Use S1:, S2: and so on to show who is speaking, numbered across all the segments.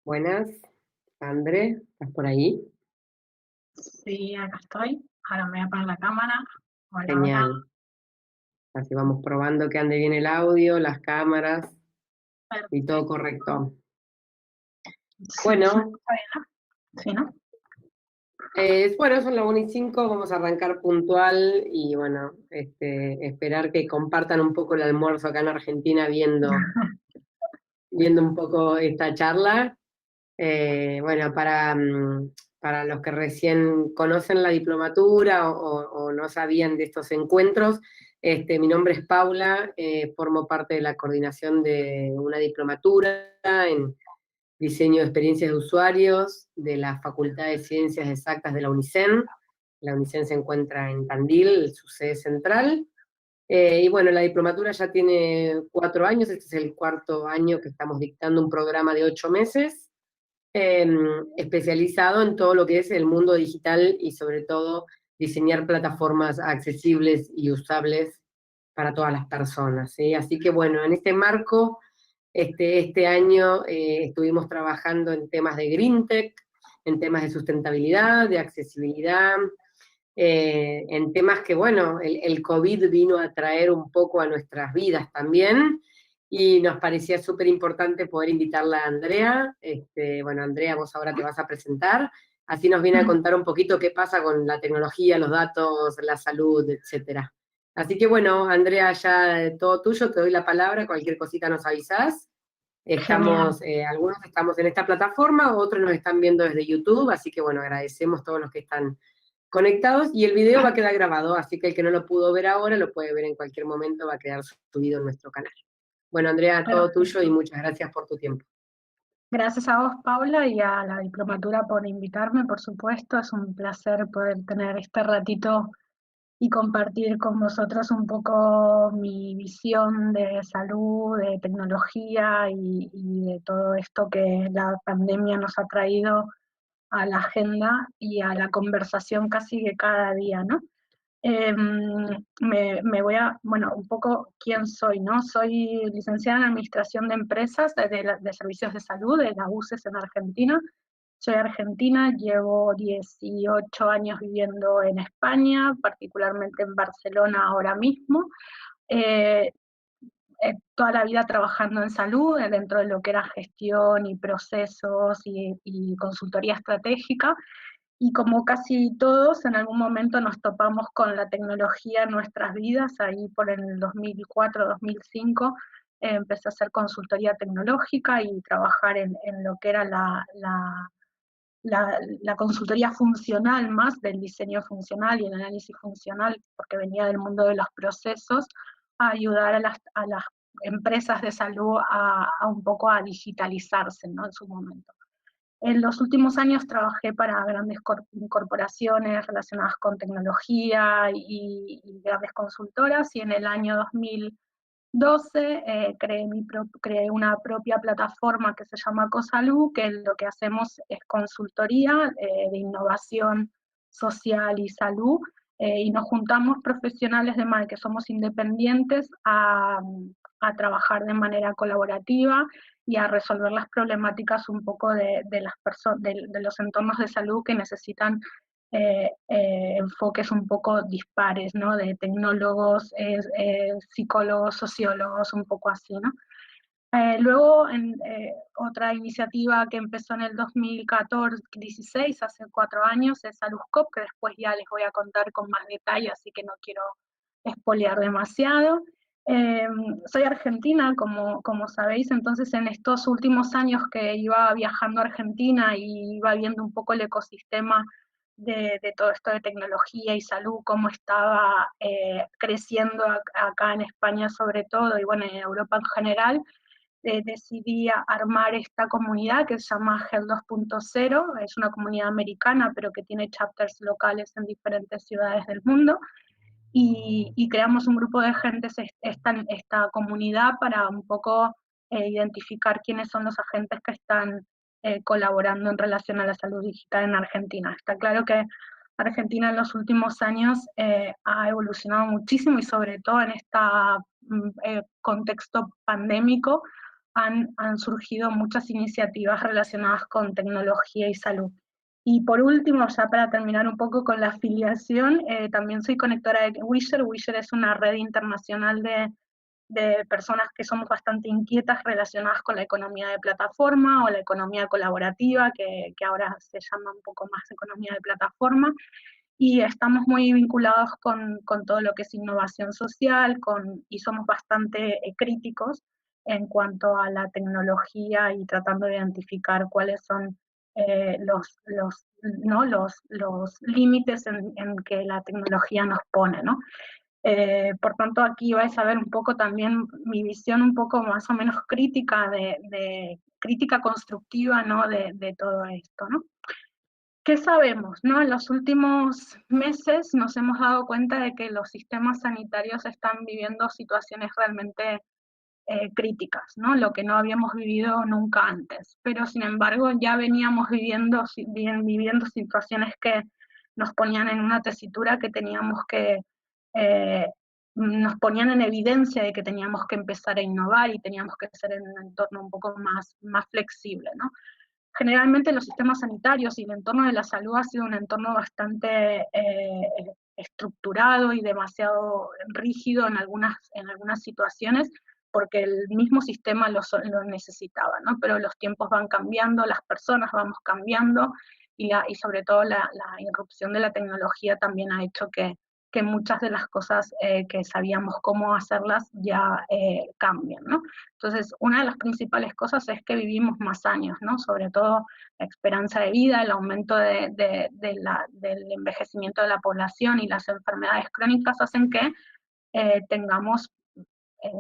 S1: Buenas, André, ¿estás por ahí?
S2: Sí, acá estoy. Ahora me voy a poner la cámara. Hola, hola.
S1: Genial. Así vamos probando que ande bien el audio, las cámaras y todo
S2: Perfecto.
S1: correcto.
S2: Sí, se me
S1: Bueno,
S2: escucha bien, ¿no? Sí, ¿no?
S1: bueno, son las 1:05, vamos a arrancar puntual y bueno, esperar que compartan un poco el almuerzo acá en Argentina viendo un poco esta charla. Bueno, para los que recién conocen la diplomatura o no sabían de estos encuentros, mi nombre es Paula, formo parte de la coordinación de una diplomatura en diseño de experiencias de usuarios de la Facultad de Ciencias Exactas de la UNICEN. La UNICEN se encuentra en Tandil, su sede central. Y bueno, la diplomatura ya tiene 4 años, este es el cuarto año que estamos dictando un programa de 8 meses eh, especializado en todo lo que es el mundo digital y sobre todo diseñar plataformas accesibles y usables para todas las personas, ¿sí? Así que bueno, en este marco, este año estuvimos trabajando en temas de Green Tech, en temas de sustentabilidad, de accesibilidad, en temas que, bueno, el COVID vino a traer un poco a nuestras vidas también, y nos parecía súper importante poder invitarla a Andrea. Bueno, Andrea, vos ahora te vas a presentar, así nos viene a contar un poquito qué pasa con la tecnología, los datos, la salud, etcétera. Así que bueno, Andrea, ya todo tuyo, te doy la palabra, cualquier cosita nos avisás.
S2: Genial.
S1: Algunos estamos en esta plataforma, otros nos están viendo desde YouTube, así que bueno, agradecemos a todos los que están conectados y el video va a quedar grabado, así que el que no lo pudo ver ahora lo puede ver en cualquier momento, va a quedar subido en nuestro canal. Bueno, Andrea, todo tuyo y
S2: Perfecto.
S1: muchas gracias por tu tiempo.
S2: Gracias a vos, Paula, y a la diplomatura por invitarme, por supuesto. Es un placer poder tener este ratito y compartir con vosotros un poco mi visión de salud, de tecnología y de todo esto que la pandemia nos ha traído a la agenda y a la conversación casi de cada día, ¿no? Eh, me voy a, bueno, un poco quién soy, ¿no? Soy licenciada en Administración de Empresas de Servicios de Salud de la UCES en Argentina. Soy argentina, llevo 18 años viviendo en España, particularmente en Barcelona ahora mismo. Eh, Toda la vida trabajando en salud, dentro de lo que era gestión y procesos y consultoría estratégica. Y como casi todos, en algún momento nos topamos con la tecnología en nuestras vidas, ahí por el 2004-2005 empecé a hacer consultoría tecnológica y trabajar en lo que era la consultoría funcional más del diseño funcional y el análisis funcional, porque venía del mundo de los procesos, a ayudar a las empresas de salud a un poco a digitalizarse, ¿no? En su momento. En los últimos años trabajé para grandes corporaciones relacionadas con tecnología y grandes consultoras, y en el año 2012 creé una propia plataforma que se llama Cosalú, que lo que hacemos es consultoría de innovación social y salud, y nos juntamos profesionales que somos independientes a trabajar de manera colaborativa y a resolver las problemáticas un poco de las de los entornos de salud que necesitan enfoques un poco dispares, ¿no? De tecnólogos, psicólogos, sociólogos, un poco así, ¿no? Luego, otra iniciativa que empezó en el 2014-16, hace 4 años, es Aluscop, que después ya les voy a contar con más detalle, así que no quiero espolear demasiado. Eh, Soy argentina, como sabéis, entonces en estos últimos años que iba viajando a Argentina y iba viendo un poco el ecosistema de todo esto de tecnología y salud, cómo estaba creciendo acá en España sobre todo, y bueno, en Europa en general, decidí armar esta comunidad que se llama Health 2.0, es una comunidad americana, pero que tiene chapters locales en diferentes ciudades del mundo, y creamos un grupo de gente, esta comunidad, para un poco identificar quiénes son los agentes que están colaborando en relación a la salud digital en Argentina. Está claro que Argentina en los últimos años ha evolucionado muchísimo, y sobre todo en este contexto pandémico han surgido muchas iniciativas relacionadas con tecnología y salud. Y por último, ya para terminar un poco con la afiliación, también soy conectora de Wisher. Wisher es una red internacional de personas que somos bastante inquietas relacionadas con la economía de plataforma o la economía colaborativa, que ahora se llama un poco más economía de plataforma, y estamos muy vinculados con todo lo que es innovación social, y somos bastante críticos en cuanto a la tecnología y tratando de identificar cuáles son ¿no? los límites en que la tecnología nos pone, ¿no? Por tanto, aquí vais a ver un poco también mi visión un poco más o menos crítica, de crítica constructiva, ¿no? de todo esto, ¿no? ¿Qué sabemos? ¿No? En los últimos meses nos hemos dado cuenta de que los sistemas sanitarios están viviendo situaciones realmente críticas, ¿no? Lo que no habíamos vivido nunca antes. Pero sin embargo ya veníamos viviendo situaciones que nos ponían en una tesitura que teníamos que, eh, nos ponían en evidencia de que teníamos que empezar a innovar y teníamos que ser en un entorno un poco más flexible, ¿no? Generalmente los sistemas sanitarios y el entorno de la salud ha sido un entorno bastante estructurado y demasiado rígido en algunas situaciones, porque el mismo sistema lo necesitaba, ¿no? Pero los tiempos van cambiando, las personas vamos cambiando, y sobre todo la irrupción de la tecnología también ha hecho que muchas de las cosas que sabíamos cómo hacerlas ya cambien, ¿no? Entonces, una de las principales cosas es que vivimos más años, ¿no? Sobre todo la esperanza de vida, el aumento del envejecimiento de la población y las enfermedades crónicas hacen que tengamos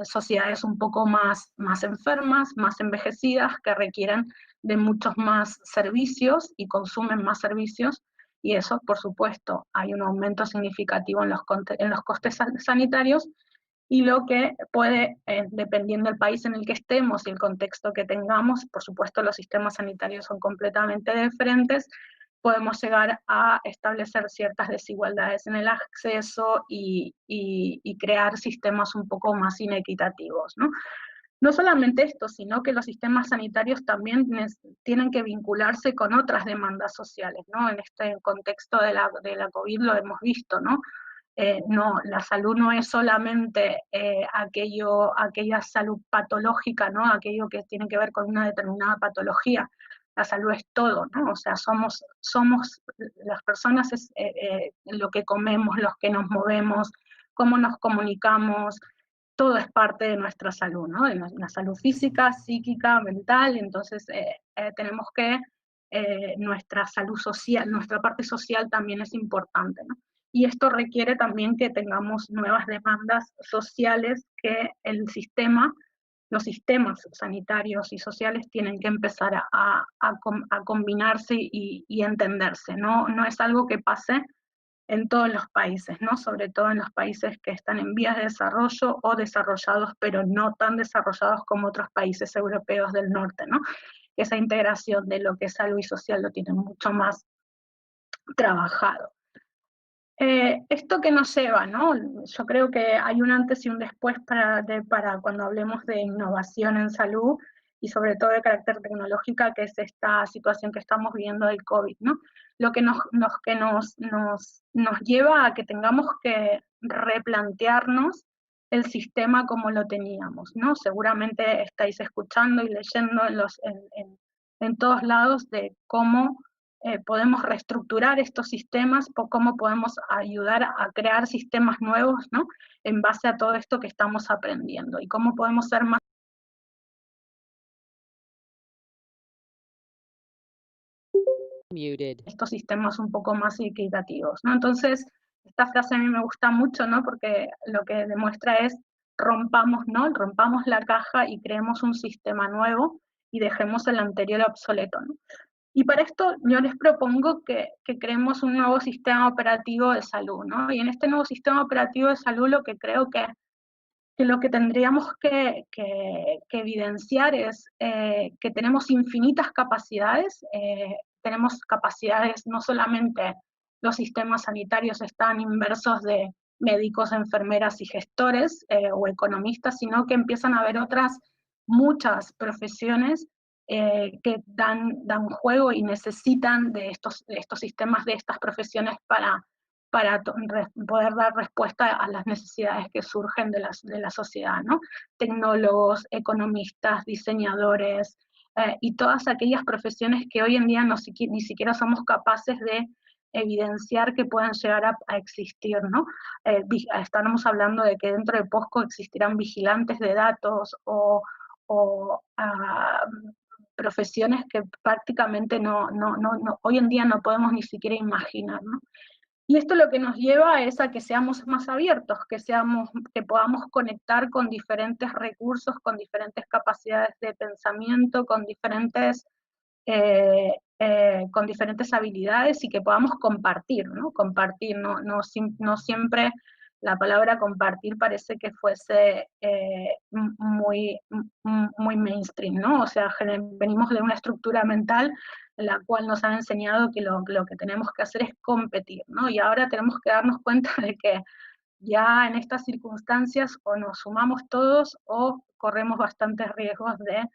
S2: sociedades un poco más enfermas, más envejecidas, que requieren de muchos más servicios y consumen más servicios, y eso, por supuesto, hay un aumento significativo en los costes sanitarios, y lo que puede, dependiendo del país en el que estemos y el contexto que tengamos, por supuesto los sistemas sanitarios son completamente diferentes, podemos llegar a establecer ciertas desigualdades en el acceso y crear sistemas un poco más inequitativos, ¿no? No solamente esto, sino que los sistemas sanitarios también tienen que vincularse con otras demandas sociales, ¿no? En este contexto de la COVID lo hemos visto, ¿no? No, la salud no es solamente aquella salud patológica, ¿no? Aquello que tiene que ver con una determinada patología. La salud es todo, ¿no? O sea, somos las personas, es lo que comemos, los que nos movemos, cómo nos comunicamos, todo es parte de nuestra salud, ¿no? De la salud física, psíquica, mental. Entonces tenemos que nuestra salud social, nuestra parte social también es importante, ¿no? Y esto requiere también que tengamos nuevas demandas sociales que los sistemas sanitarios y sociales tienen que empezar a combinarse y entenderse, ¿no? No es algo que pase en todos los países, ¿no? Sobre todo en los países que están en vías de desarrollo o desarrollados, pero no tan desarrollados como otros países europeos del norte, ¿no? Esa integración de lo que es salud y social lo tienen mucho más trabajado. Esto que nos lleva, ¿no? Yo creo que hay un antes y un después para cuando hablemos de innovación en salud y sobre todo de carácter tecnológica, que es esta situación que estamos viviendo del COVID, ¿no? Lo que nos lleva a que tengamos que replantearnos el sistema como lo teníamos, ¿no? Seguramente estáis escuchando y leyendo en todos lados de cómo podemos reestructurar estos sistemas, cómo podemos ayudar a crear sistemas nuevos, ¿no? En base a todo esto que estamos aprendiendo, y cómo podemos ser más
S3: Muted.
S2: estos sistemas un poco más equitativos, ¿no? Entonces, esta frase a mí me gusta mucho, ¿no? Porque lo que demuestra es rompamos, ¿no? Rompamos la caja y creemos un sistema nuevo y dejemos el anterior obsoleto, ¿no? Y para esto yo les propongo que creemos un nuevo sistema operativo de salud, ¿no? Y en este nuevo sistema operativo de salud lo que creo que lo que tendríamos que evidenciar es que tenemos infinitas capacidades, tenemos capacidades, no solamente los sistemas sanitarios están inmersos de médicos, enfermeras y gestores o economistas, sino que empiezan a haber otras muchas profesiones que dan juego y necesitan de estos sistemas, de estas profesiones para poder dar respuesta a las necesidades que surgen de la sociedad, ¿no? Tecnólogos, economistas, diseñadores, y todas aquellas profesiones que hoy en día ni siquiera somos capaces de evidenciar que puedan llegar a existir, ¿no? Estamos hablando de que dentro de poco existirán vigilantes de datos o profesiones que prácticamente hoy en día no podemos ni siquiera imaginar, ¿no? Y esto lo que nos lleva es a que seamos más abiertos, que podamos conectar con diferentes recursos, con diferentes capacidades de pensamiento, con diferentes habilidades y que podamos compartir, ¿no? Compartir, no siempre la palabra compartir parece que fuese muy mainstream, ¿no? O sea, venimos de una estructura mental en la cual nos han enseñado que lo que tenemos que hacer es competir, ¿no? Y ahora tenemos que darnos cuenta de que ya en estas circunstancias o nos sumamos todos o corremos bastantes riesgos de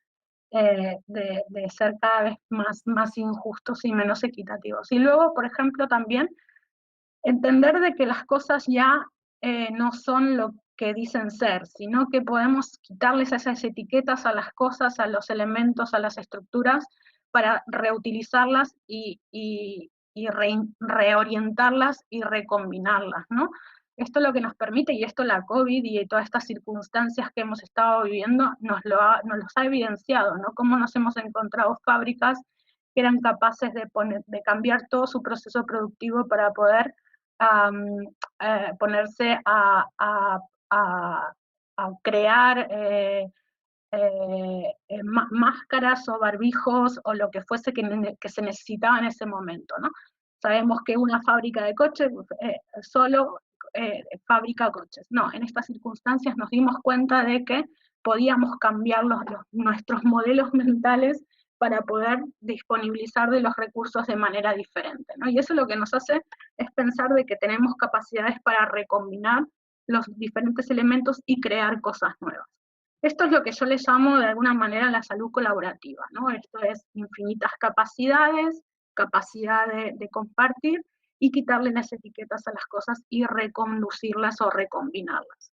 S2: ser cada vez más injustos y menos equitativos. Y luego, por ejemplo, también entender de que las cosas ya no son lo que dicen ser, sino que podemos quitarles esas etiquetas a las cosas, a los elementos, a las estructuras, para reutilizarlas reorientarlas y recombinarlas, ¿no? Esto es lo que nos permite, y esto la COVID y todas estas circunstancias que hemos estado viviendo nos los ha evidenciado, ¿no? Cómo nos hemos encontrado fábricas que eran capaces de cambiar todo su proceso productivo para poder ponerse a crear máscaras o barbijos o lo que fuese que se necesitaba en ese momento, ¿no? Sabemos que una fábrica de coches solo fabrica coches. No, en estas circunstancias nos dimos cuenta de que podíamos cambiar nuestros modelos mentales para poder disponibilizar de los recursos de manera diferente, ¿no? Y eso lo que nos hace es pensar de que tenemos capacidades para recombinar los diferentes elementos y crear cosas nuevas. Esto es lo que yo le llamo de alguna manera la salud colaborativa, ¿no? Esto es infinitas capacidades, capacidad de compartir y quitarle las etiquetas a las cosas y reconducirlas o recombinarlas.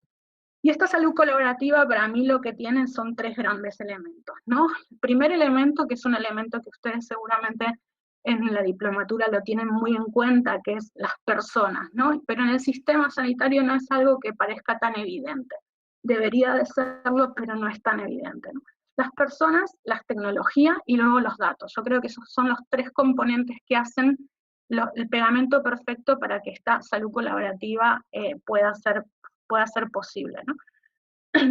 S2: Y esta salud colaborativa para mí lo que tienen son tres grandes elementos, ¿no? El primer elemento, que es un elemento que ustedes seguramente en la diplomatura lo tienen muy en cuenta, que es las personas, ¿no? Pero en el sistema sanitario no es algo que parezca tan evidente. Debería de serlo, pero no es tan evidente, ¿no? Las personas, las tecnologías y luego los datos. Yo creo que esos son los tres componentes que hacen el pegamento perfecto para que esta salud colaborativa pueda ser posible, ¿no?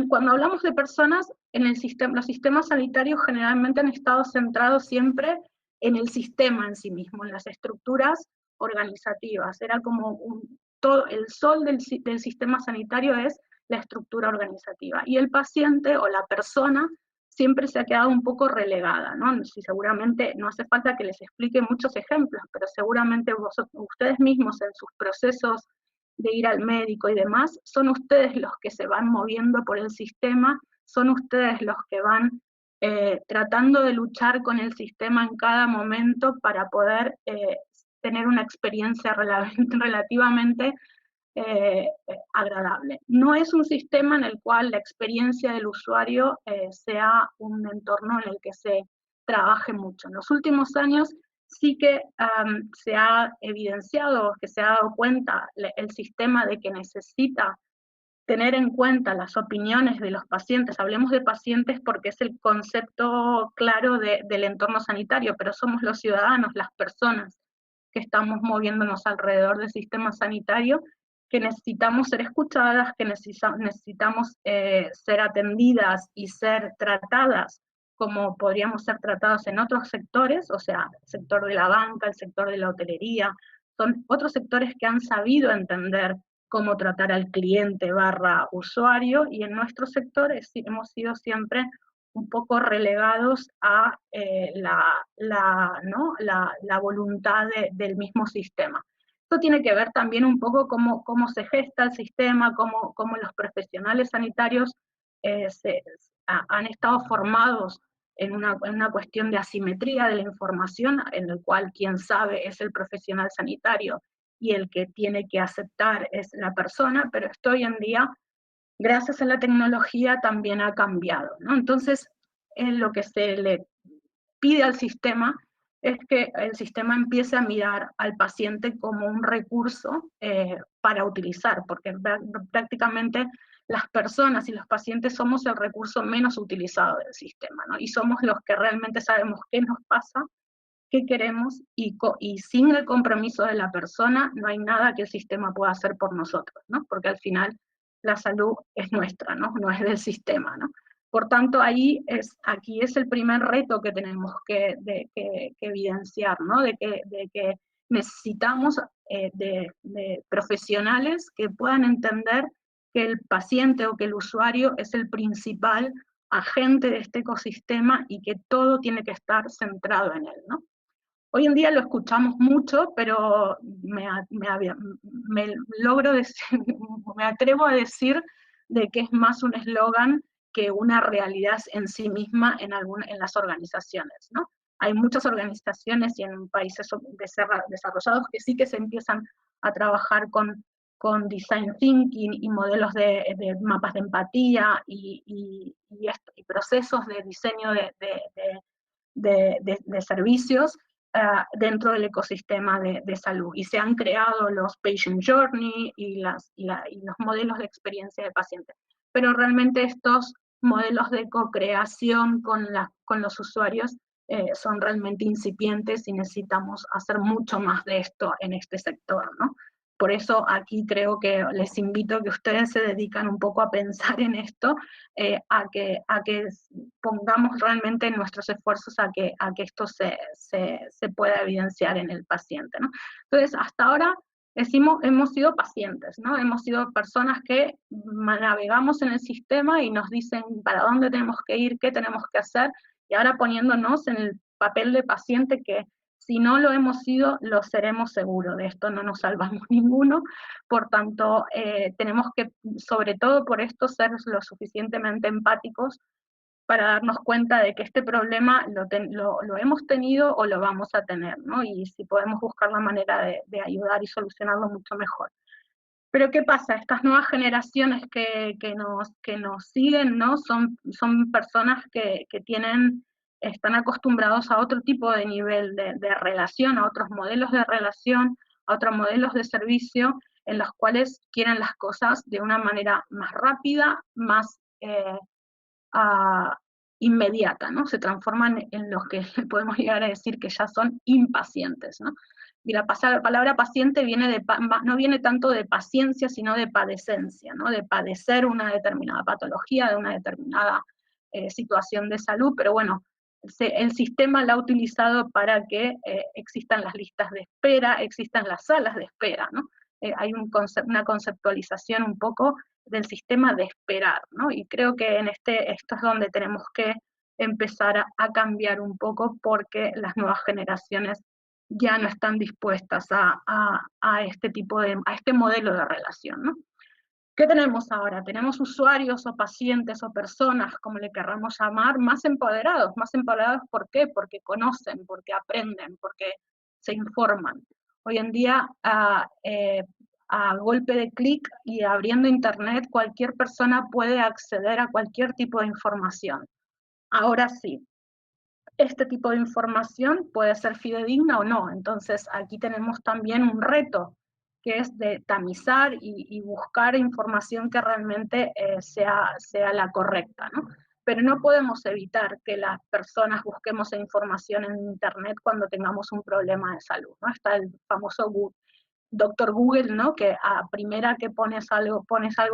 S2: Cuando hablamos de personas, los sistemas sanitarios generalmente han estado centrados siempre en el sistema en sí mismo, en las estructuras organizativas. Era como todo, el sol del sistema sanitario es la estructura organizativa. Y el paciente o la persona siempre se ha quedado un poco relegada, ¿no? Si seguramente no hace falta que les explique muchos ejemplos, pero seguramente ustedes mismos en sus procesos de ir al médico y demás, son ustedes los que se van moviendo por el sistema, son ustedes los que van tratando de luchar con el sistema en cada momento para poder tener una experiencia relativamente agradable. No es un sistema en el cual la experiencia del usuario sea un entorno en el que se trabaje mucho. En los últimos años sí que se ha evidenciado, que se ha dado cuenta el sistema de que necesita tener en cuenta las opiniones de los pacientes. Hablemos de pacientes porque es el concepto claro del entorno sanitario, pero somos los ciudadanos, las personas que estamos moviéndonos alrededor del sistema sanitario, que necesitamos ser escuchadas, que necesitamos ser atendidas y ser tratadas como podríamos ser tratados en otros sectores, o sea, el sector de la banca, el sector de la hotelería, son otros sectores que han sabido entender cómo tratar al cliente barra usuario, y en nuestro sector hemos sido siempre un poco relegados a ¿no? la voluntad del mismo sistema. Esto tiene que ver también un poco cómo se gesta el sistema, cómo los profesionales sanitarios han estado formados en una cuestión de asimetría de la información, en el cual quien sabe es el profesional sanitario y el que tiene que aceptar es la persona, pero esto hoy en día, gracias a la tecnología, también ha cambiado, ¿no? Entonces, lo que se le pide al sistema es que el sistema empiece a mirar al paciente como un recurso para utilizar, porque prácticamente las personas y los pacientes somos el recurso menos utilizado del sistema, ¿no? Y somos los que realmente sabemos qué nos pasa, qué queremos, y sin el compromiso de la persona no hay nada que el sistema pueda hacer por nosotros, ¿no? Porque al final la salud es nuestra, ¿no? No es del sistema, ¿no? Por tanto, aquí es el primer reto que tenemos que evidenciar, ¿no? De que necesitamos de profesionales que puedan entender que el paciente o que el usuario es el principal agente de este ecosistema y que todo tiene que estar centrado en él, ¿no? Hoy en día lo escuchamos mucho, pero me logro decir, me atrevo a decir de que es más un eslogan que una realidad en sí misma en las organizaciones, ¿no? Hay muchas organizaciones y en países desarrollados que sí que se empiezan a trabajar con design thinking y modelos de mapas de empatía y procesos de diseño de servicios dentro del ecosistema de salud. Y se han creado los patient journey y los modelos de experiencia de paciente. Pero realmente estos modelos de co-creación con los usuarios son realmente incipientes y necesitamos hacer mucho más de esto en este sector, ¿no? Por eso aquí creo que les invito a que ustedes se dedican un poco a pensar en esto, a que pongamos realmente nuestros esfuerzos a que esto se pueda evidenciar en el paciente, ¿no? Entonces, hasta ahora hemos sido pacientes, ¿no? Hemos sido personas que navegamos en el sistema y nos dicen para dónde tenemos que ir, qué tenemos que hacer, y ahora poniéndonos en el papel de paciente que si no lo hemos sido, lo seremos seguro, de esto no nos salvamos ninguno, por tanto, tenemos que, sobre todo por esto, ser lo suficientemente empáticos para darnos cuenta de que este problema lo hemos tenido o lo vamos a tener, ¿no? Y si podemos buscar la manera de ayudar y solucionarlo, mucho mejor. Pero ¿qué pasa? Estas nuevas generaciones que nos siguen, ¿no? Son personas que están acostumbrados a otro tipo de nivel de relación, a otros modelos de relación, a otros modelos de servicio, en los cuales quieren las cosas de una manera más rápida, más inmediata, ¿no? Se transforman en los que podemos llegar a decir que ya son impacientes, ¿no? Y la palabra paciente no viene tanto de paciencia, sino de padecencia, ¿no? De padecer una determinada patología, de una determinada situación de salud, pero bueno, el sistema la ha utilizado para que existan las listas de espera, existan las salas de espera, ¿no? Hay una conceptualización un poco del sistema de esperar, ¿no? Y creo que esto es donde tenemos que empezar a cambiar un poco, porque las nuevas generaciones ya no están dispuestas a este modelo de relación, ¿no? ¿Qué tenemos ahora? Tenemos usuarios o pacientes o personas, como le querramos llamar, más empoderados. Más empoderados, ¿por qué? Porque conocen, porque aprenden, porque se informan. Hoy en día, a golpe de clic y abriendo internet, cualquier persona puede acceder a cualquier tipo de información. Ahora sí, este tipo de información puede ser fidedigna o no. Entonces, aquí tenemos también un reto, que es de tamizar y buscar información que realmente sea la correcta, ¿no? Pero no podemos evitar que las personas busquemos información en internet cuando tengamos un problema de salud, ¿no? Está el famoso Doctor Google, ¿no? Que a primera que pones algo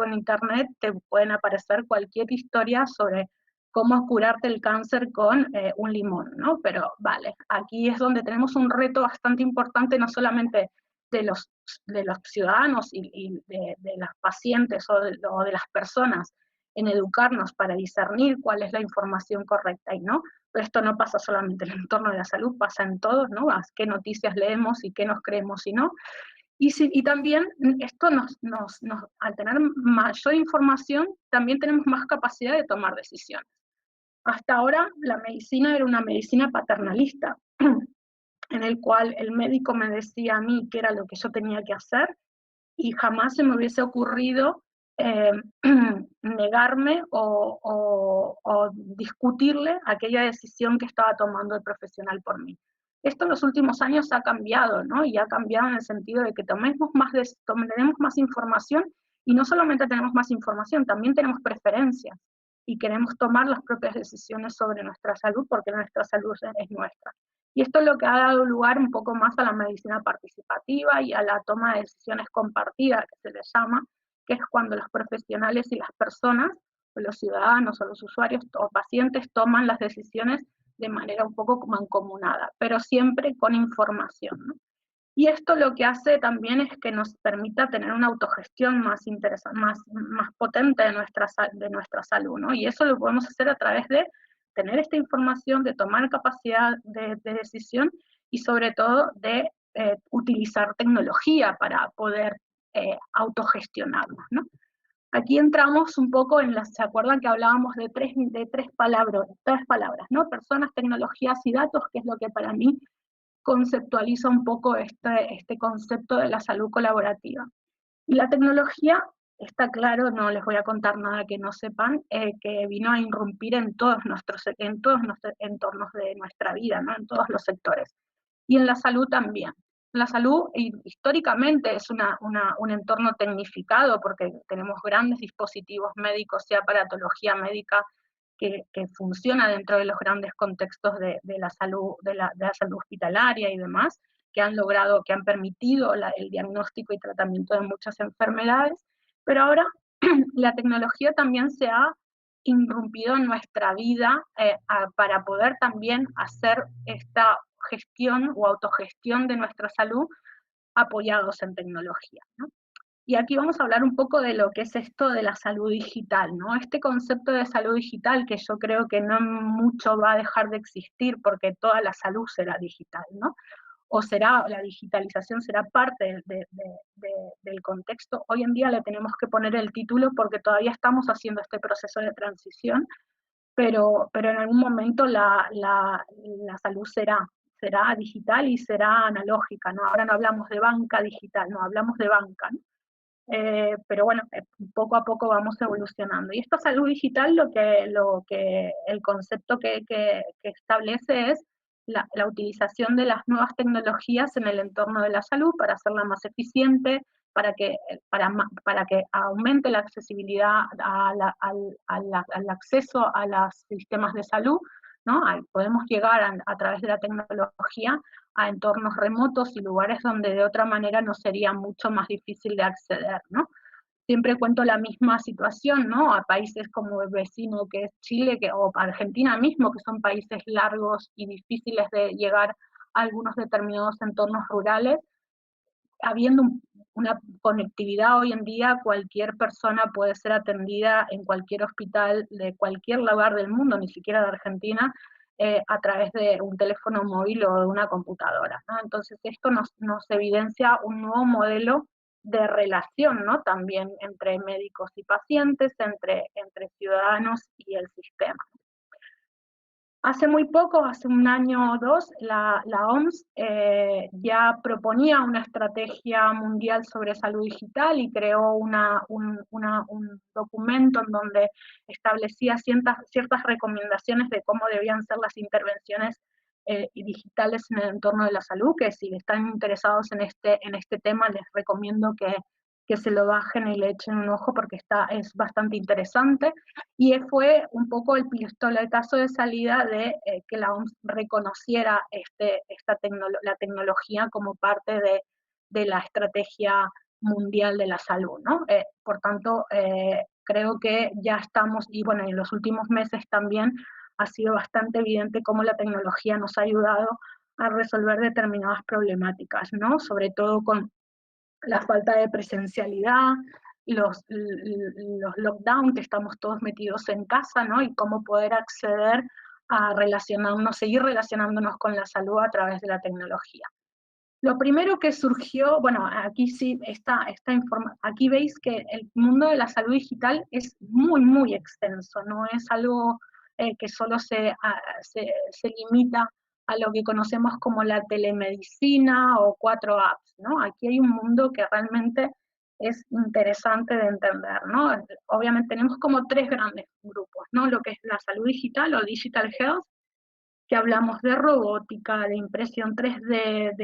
S2: en internet, te pueden aparecer cualquier historia sobre cómo curarte el cáncer con un limón, ¿no? Pero vale, aquí es donde tenemos un reto bastante importante, no solamente de los ciudadanos y de los pacientes o de las personas en educarnos para discernir cuál es la información correcta y no. Pero esto no pasa solamente en el entorno de la salud, pasa en todos, ¿no? A qué noticias leemos y qué nos creemos y no. Y también esto al tener mayor información, también tenemos más capacidad de tomar decisiones. Hasta ahora la medicina era una medicina paternalista, en el cual el médico me decía a mí qué era lo que yo tenía que hacer y jamás se me hubiese ocurrido eh, negarme o discutirle aquella decisión que estaba tomando el profesional por mí. Esto en los últimos años ha cambiado, ¿no? Y ha cambiado en el sentido de que tenemos más información y no solamente tenemos más información, también tenemos preferencias y queremos tomar las propias decisiones sobre nuestra salud porque nuestra salud es nuestra. Y esto es lo que ha dado lugar un poco más a la medicina participativa y a la toma de decisiones compartidas, que se les llama, que es cuando los profesionales y las personas, o los ciudadanos o los usuarios o pacientes toman las decisiones de manera un poco mancomunada, pero siempre con información, ¿no? Y esto lo que hace también es que nos permita tener una autogestión más potente de nuestra salud, ¿no? Y eso lo podemos hacer a través de tener esta información, de tomar capacidad de decisión y sobre todo de utilizar tecnología para poder autogestionarnos, ¿no? Aquí entramos un poco en las, ¿se acuerdan que hablábamos de tres palabras, ¿no? Personas, tecnologías y datos, que es lo que para mí conceptualiza un poco este concepto de la salud colaborativa. Y la tecnología, está claro, no les voy a contar nada que no sepan, que vino a irrumpir en todos nuestros entornos de nuestra vida, ¿no? En todos los sectores. Y en la salud también. La salud históricamente es un entorno tecnificado porque tenemos grandes dispositivos médicos y aparatología médica que funciona dentro de los grandes contextos de la salud, de la salud hospitalaria y demás, que han logrado, que han permitido el diagnóstico y tratamiento de muchas enfermedades, pero ahora la tecnología también se ha irrumpido en nuestra vida para poder también hacer esta gestión o autogestión de nuestra salud apoyados en tecnología, ¿no? Y aquí vamos a hablar un poco de lo que es esto de la salud digital, ¿no? Este concepto de salud digital que yo creo que no mucho va a dejar de existir porque toda la salud será digital, ¿no? O será, la digitalización será parte del contexto. Hoy en día le tenemos que poner el título porque todavía estamos haciendo este proceso de transición, pero en algún momento la salud será digital y será analógica, ¿no? Ahora no hablamos de banca digital, no, hablamos de banca, ¿no? Pero bueno, poco a poco vamos evolucionando. Y esta salud digital el concepto que establece es la utilización de las nuevas tecnologías en el entorno de la salud para hacerla más eficiente, para que aumente la accesibilidad al acceso a los sistemas de salud, ¿no? Podemos llegar a través de la tecnología a entornos remotos y lugares donde de otra manera nos sería mucho más difícil de acceder, ¿no? Siempre cuento la misma situación, ¿no? A países como el vecino que es Chile, o Argentina mismo, que son países largos y difíciles de llegar a algunos determinados entornos rurales, habiendo una conectividad hoy en día, cualquier persona puede ser atendida en cualquier hospital de cualquier lugar del mundo, ni siquiera de Argentina, a través de un teléfono móvil o de una computadora, ¿no? Entonces esto nos evidencia un nuevo modelo de relación, ¿no? También entre médicos y pacientes, entre ciudadanos y el sistema. Hace muy poco, hace un año o dos, la OMS ya proponía una estrategia mundial sobre salud digital y creó un documento en donde establecía ciertas recomendaciones de cómo debían ser las intervenciones digitales en el entorno de la salud, que si están interesados en este tema les recomiendo que se lo bajen y le echen un ojo porque es bastante interesante. Y fue un poco el pistoletazo de salida de que la OMS reconociera la tecnología como parte de la estrategia mundial de la salud, ¿no? Por tanto, creo que ya estamos, y bueno, en los últimos meses también ha sido bastante evidente cómo la tecnología nos ha ayudado a resolver determinadas problemáticas, ¿no? Sobre todo con la falta de presencialidad, los lockdown, que estamos todos metidos en casa, ¿no? Y cómo poder acceder a seguir relacionándonos con la salud a través de la tecnología. Lo primero que surgió, bueno, aquí sí, aquí veis que el mundo de la salud digital es muy, muy extenso, no es algo que solo se limita a lo que conocemos como la telemedicina o 4 apps, ¿no? Aquí hay un mundo que realmente es interesante de entender, ¿no? Obviamente tenemos como 3 grandes grupos, ¿no? Lo que es la salud digital o digital health, que hablamos de robótica, de impresión 3D,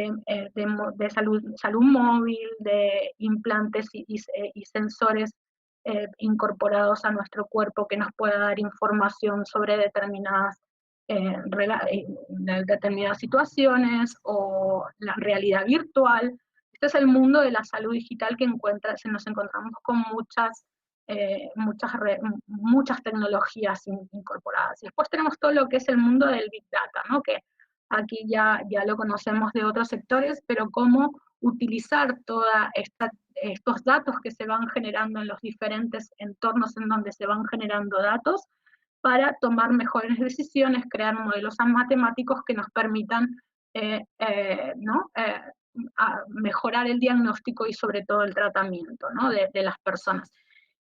S2: de salud móvil, de implantes y sensores incorporados a nuestro cuerpo que nos pueda dar información sobre determinadas situaciones, o la realidad virtual. Este es el mundo de la salud digital que nos encontramos con muchas tecnologías incorporadas. Y después tenemos todo lo que es el mundo del Big Data, ¿no? Que aquí ya lo conocemos de otros sectores, pero cómo utilizar todos estos datos que se van generando en los diferentes entornos en donde se van generando datos para tomar mejores decisiones, crear modelos matemáticos que nos permitan ¿no? Mejorar el diagnóstico y sobre todo el tratamiento, ¿no? de las personas.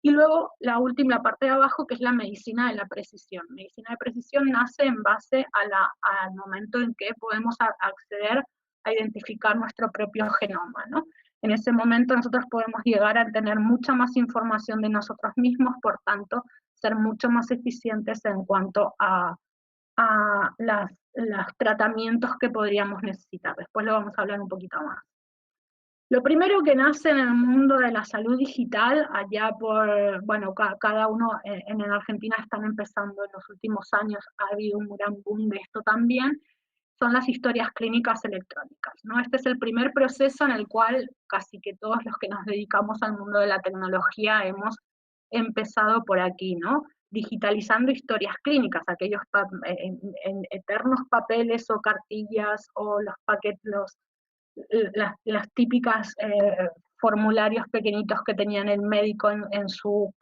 S2: Y luego la última parte de abajo, que es la medicina de la precisión. Medicina de precisión nace en base al momento en que podemos acceder a identificar nuestro propio genoma, ¿no? En ese momento nosotros podemos llegar a tener mucha más información de nosotros mismos, por tanto, ser mucho más eficientes en cuanto a los tratamientos que podríamos necesitar. Después lo vamos a hablar un poquito más. Lo primero que nace en el mundo de la salud digital, allá por, bueno, cada uno en Argentina están empezando en los últimos años, ha habido un gran boom de esto también, son las historias clínicas electrónicas, ¿no? Este es el primer proceso en el cual casi que todos los que nos dedicamos al mundo de la tecnología hemos empezado por aquí, ¿no? Digitalizando historias clínicas, aquellos en eternos papeles o cartillas o los paquetes, las típicas formularios pequeñitos que tenían el médico en su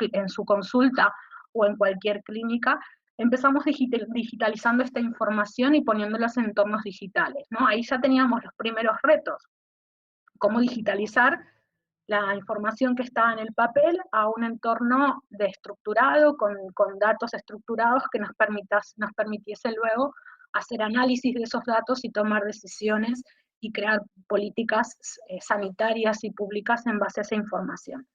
S2: consulta o en cualquier clínica. Empezamos digitalizando esta información y poniéndolas en entornos digitales, ¿no? Ahí ya teníamos los primeros retos, cómo digitalizar la información que estaba en el papel a un entorno estructurado, con datos estructurados que nos permitiese luego hacer análisis de esos datos y tomar decisiones y crear políticas sanitarias y públicas en base a esa información.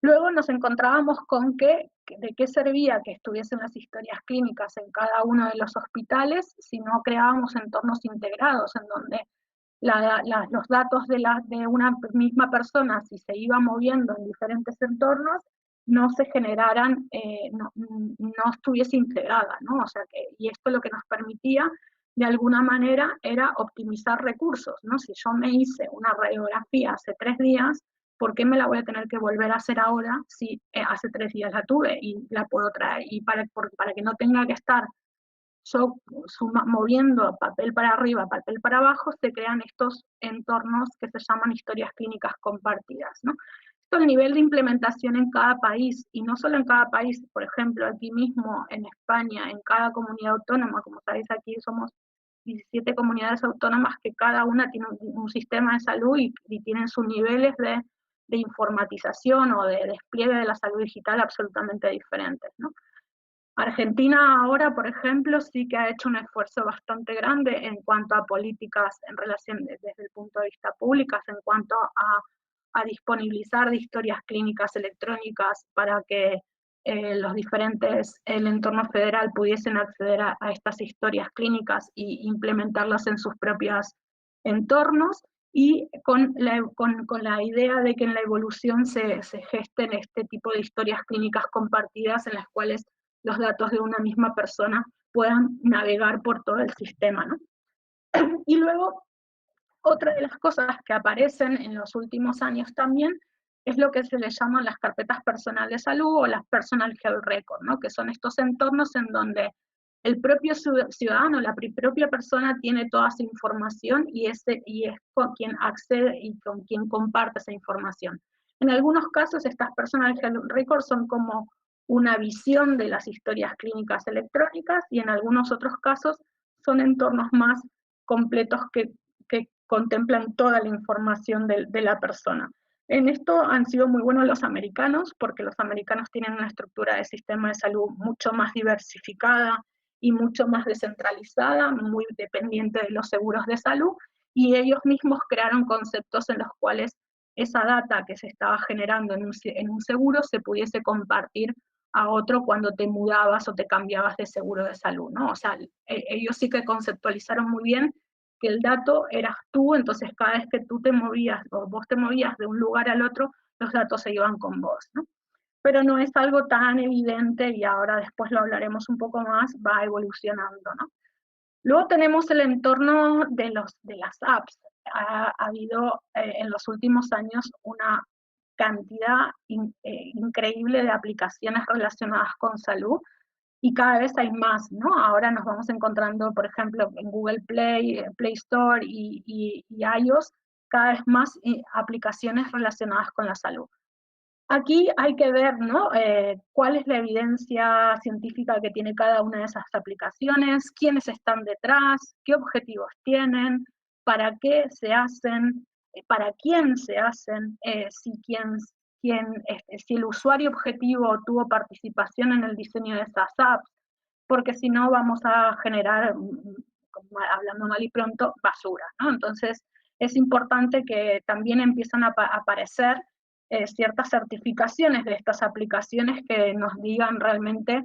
S2: Luego nos encontrábamos con de qué servía que estuviesen las historias clínicas en cada uno de los hospitales si no creábamos entornos integrados en donde los datos de una misma persona, si se iba moviendo en diferentes entornos, no se generaran, no estuviese integrada, ¿no? O sea y esto lo que nos permitía, de alguna manera, era optimizar recursos, ¿no? Si yo me hice una radiografía hace 3 días, ¿por qué me la voy a tener que volver a hacer ahora si hace 3 días la tuve y la puedo traer? Y para que no tenga que estar yo moviendo papel para arriba, papel para abajo, se crean estos entornos que se llaman historias clínicas compartidas, ¿no? Esto el nivel de implementación en cada país, y no solo en cada país, por ejemplo, aquí mismo en España, en cada comunidad autónoma, como sabéis, aquí somos 17 comunidades autónomas que cada una tiene un sistema de salud y tienen sus niveles de informatización o de despliegue de la salud digital absolutamente diferentes, ¿no? Argentina ahora, por ejemplo, sí que ha hecho un esfuerzo bastante grande en cuanto a políticas en relación desde el punto de vista públicas, en cuanto a disponibilizar de historias clínicas electrónicas para que el entorno federal pudiesen acceder a estas historias clínicas e implementarlas en sus propios entornos, y con la idea de que en la evolución se gesten este tipo de historias clínicas compartidas en las cuales los datos de una misma persona puedan navegar por todo el sistema, ¿no? Y luego, otra de las cosas que aparecen en los últimos años también es lo que se le llaman las carpetas personal de salud o las personal health record, ¿no? Que son estos entornos en donde el propio ciudadano, la propia persona tiene toda esa información y es con quien accede y con quien comparte esa información. En algunos casos estas personal health records son como una visión de las historias clínicas electrónicas, y en algunos otros casos son entornos más completos que contemplan toda la información de la persona. En esto han sido muy buenos los americanos, porque los americanos tienen una estructura de sistema de salud mucho más diversificada y mucho más descentralizada, muy dependiente de los seguros de salud, y ellos mismos crearon conceptos en los cuales esa data que se estaba generando en un seguro se pudiese compartir a otro cuando te mudabas o te cambiabas de seguro de salud, ¿no? O sea, ellos sí que conceptualizaron muy bien que el dato eras tú, entonces cada vez que tú te movías o vos te movías de un lugar al otro, los datos se iban con vos, ¿no? Pero no es algo tan evidente y ahora después lo hablaremos un poco más, va evolucionando, ¿no? Luego tenemos el entorno de las apps. Ha habido en los últimos años una cantidad increíble de aplicaciones relacionadas con salud y cada vez hay más, ¿no? Ahora nos vamos encontrando, por ejemplo, en Google Play, Play Store y iOS, cada vez más aplicaciones relacionadas con la salud. Aquí hay que ver, ¿no? Cuál es la evidencia científica que tiene cada una de esas aplicaciones, quiénes están detrás, qué objetivos tienen, para qué se hacen, para quién se hacen, si el usuario objetivo tuvo participación en el diseño de esas apps, porque si no vamos a generar, hablando mal y pronto, basura, ¿no? Entonces es importante que también empiezan a aparecer ciertas certificaciones de estas aplicaciones que nos digan realmente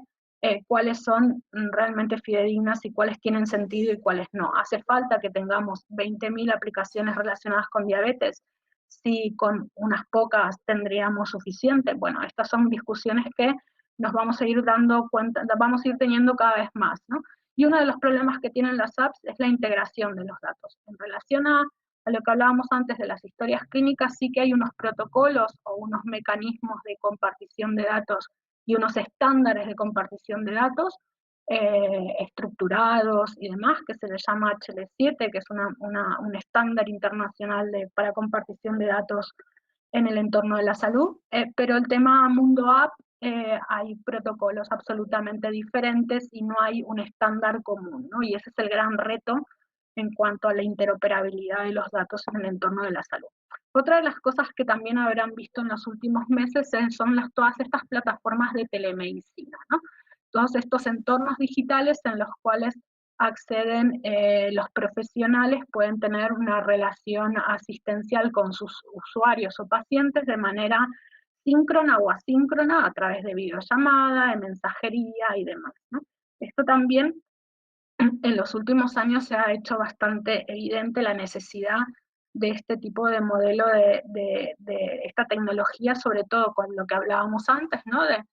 S2: cuáles son realmente fidedignas y cuáles tienen sentido y cuáles no. ¿Hace falta que tengamos 20.000 aplicaciones relacionadas con diabetes? Si con unas pocas tendríamos suficiente. Bueno, estas son discusiones que nos vamos a ir dando cuenta, vamos a ir teniendo cada vez más, ¿no? Y uno de los problemas que tienen las apps es la integración de los datos. En relación a lo que hablábamos antes de las historias clínicas, sí que hay unos protocolos o unos mecanismos de compartición de datos y unos estándares de compartición de datos estructurados y demás, que se les llama HL7, que es un estándar internacional para compartición de datos en el entorno de la salud, pero el tema mundo app, hay protocolos absolutamente diferentes y no hay un estándar común, ¿no? Y ese es el gran reto en cuanto a la interoperabilidad de los datos en el entorno de la salud. Otra de las cosas que también habrán visto en los últimos meses son todas estas plataformas de telemedicina, ¿no? Todos estos entornos digitales en los cuales acceden los profesionales, pueden tener una relación asistencial con sus usuarios o pacientes de manera síncrona o asíncrona a través de videollamada, de mensajería y demás, ¿no? Esto también en los últimos años se ha hecho bastante evidente la necesidad de este tipo de modelo de esta tecnología, sobre todo con lo que hablábamos antes, ¿no? De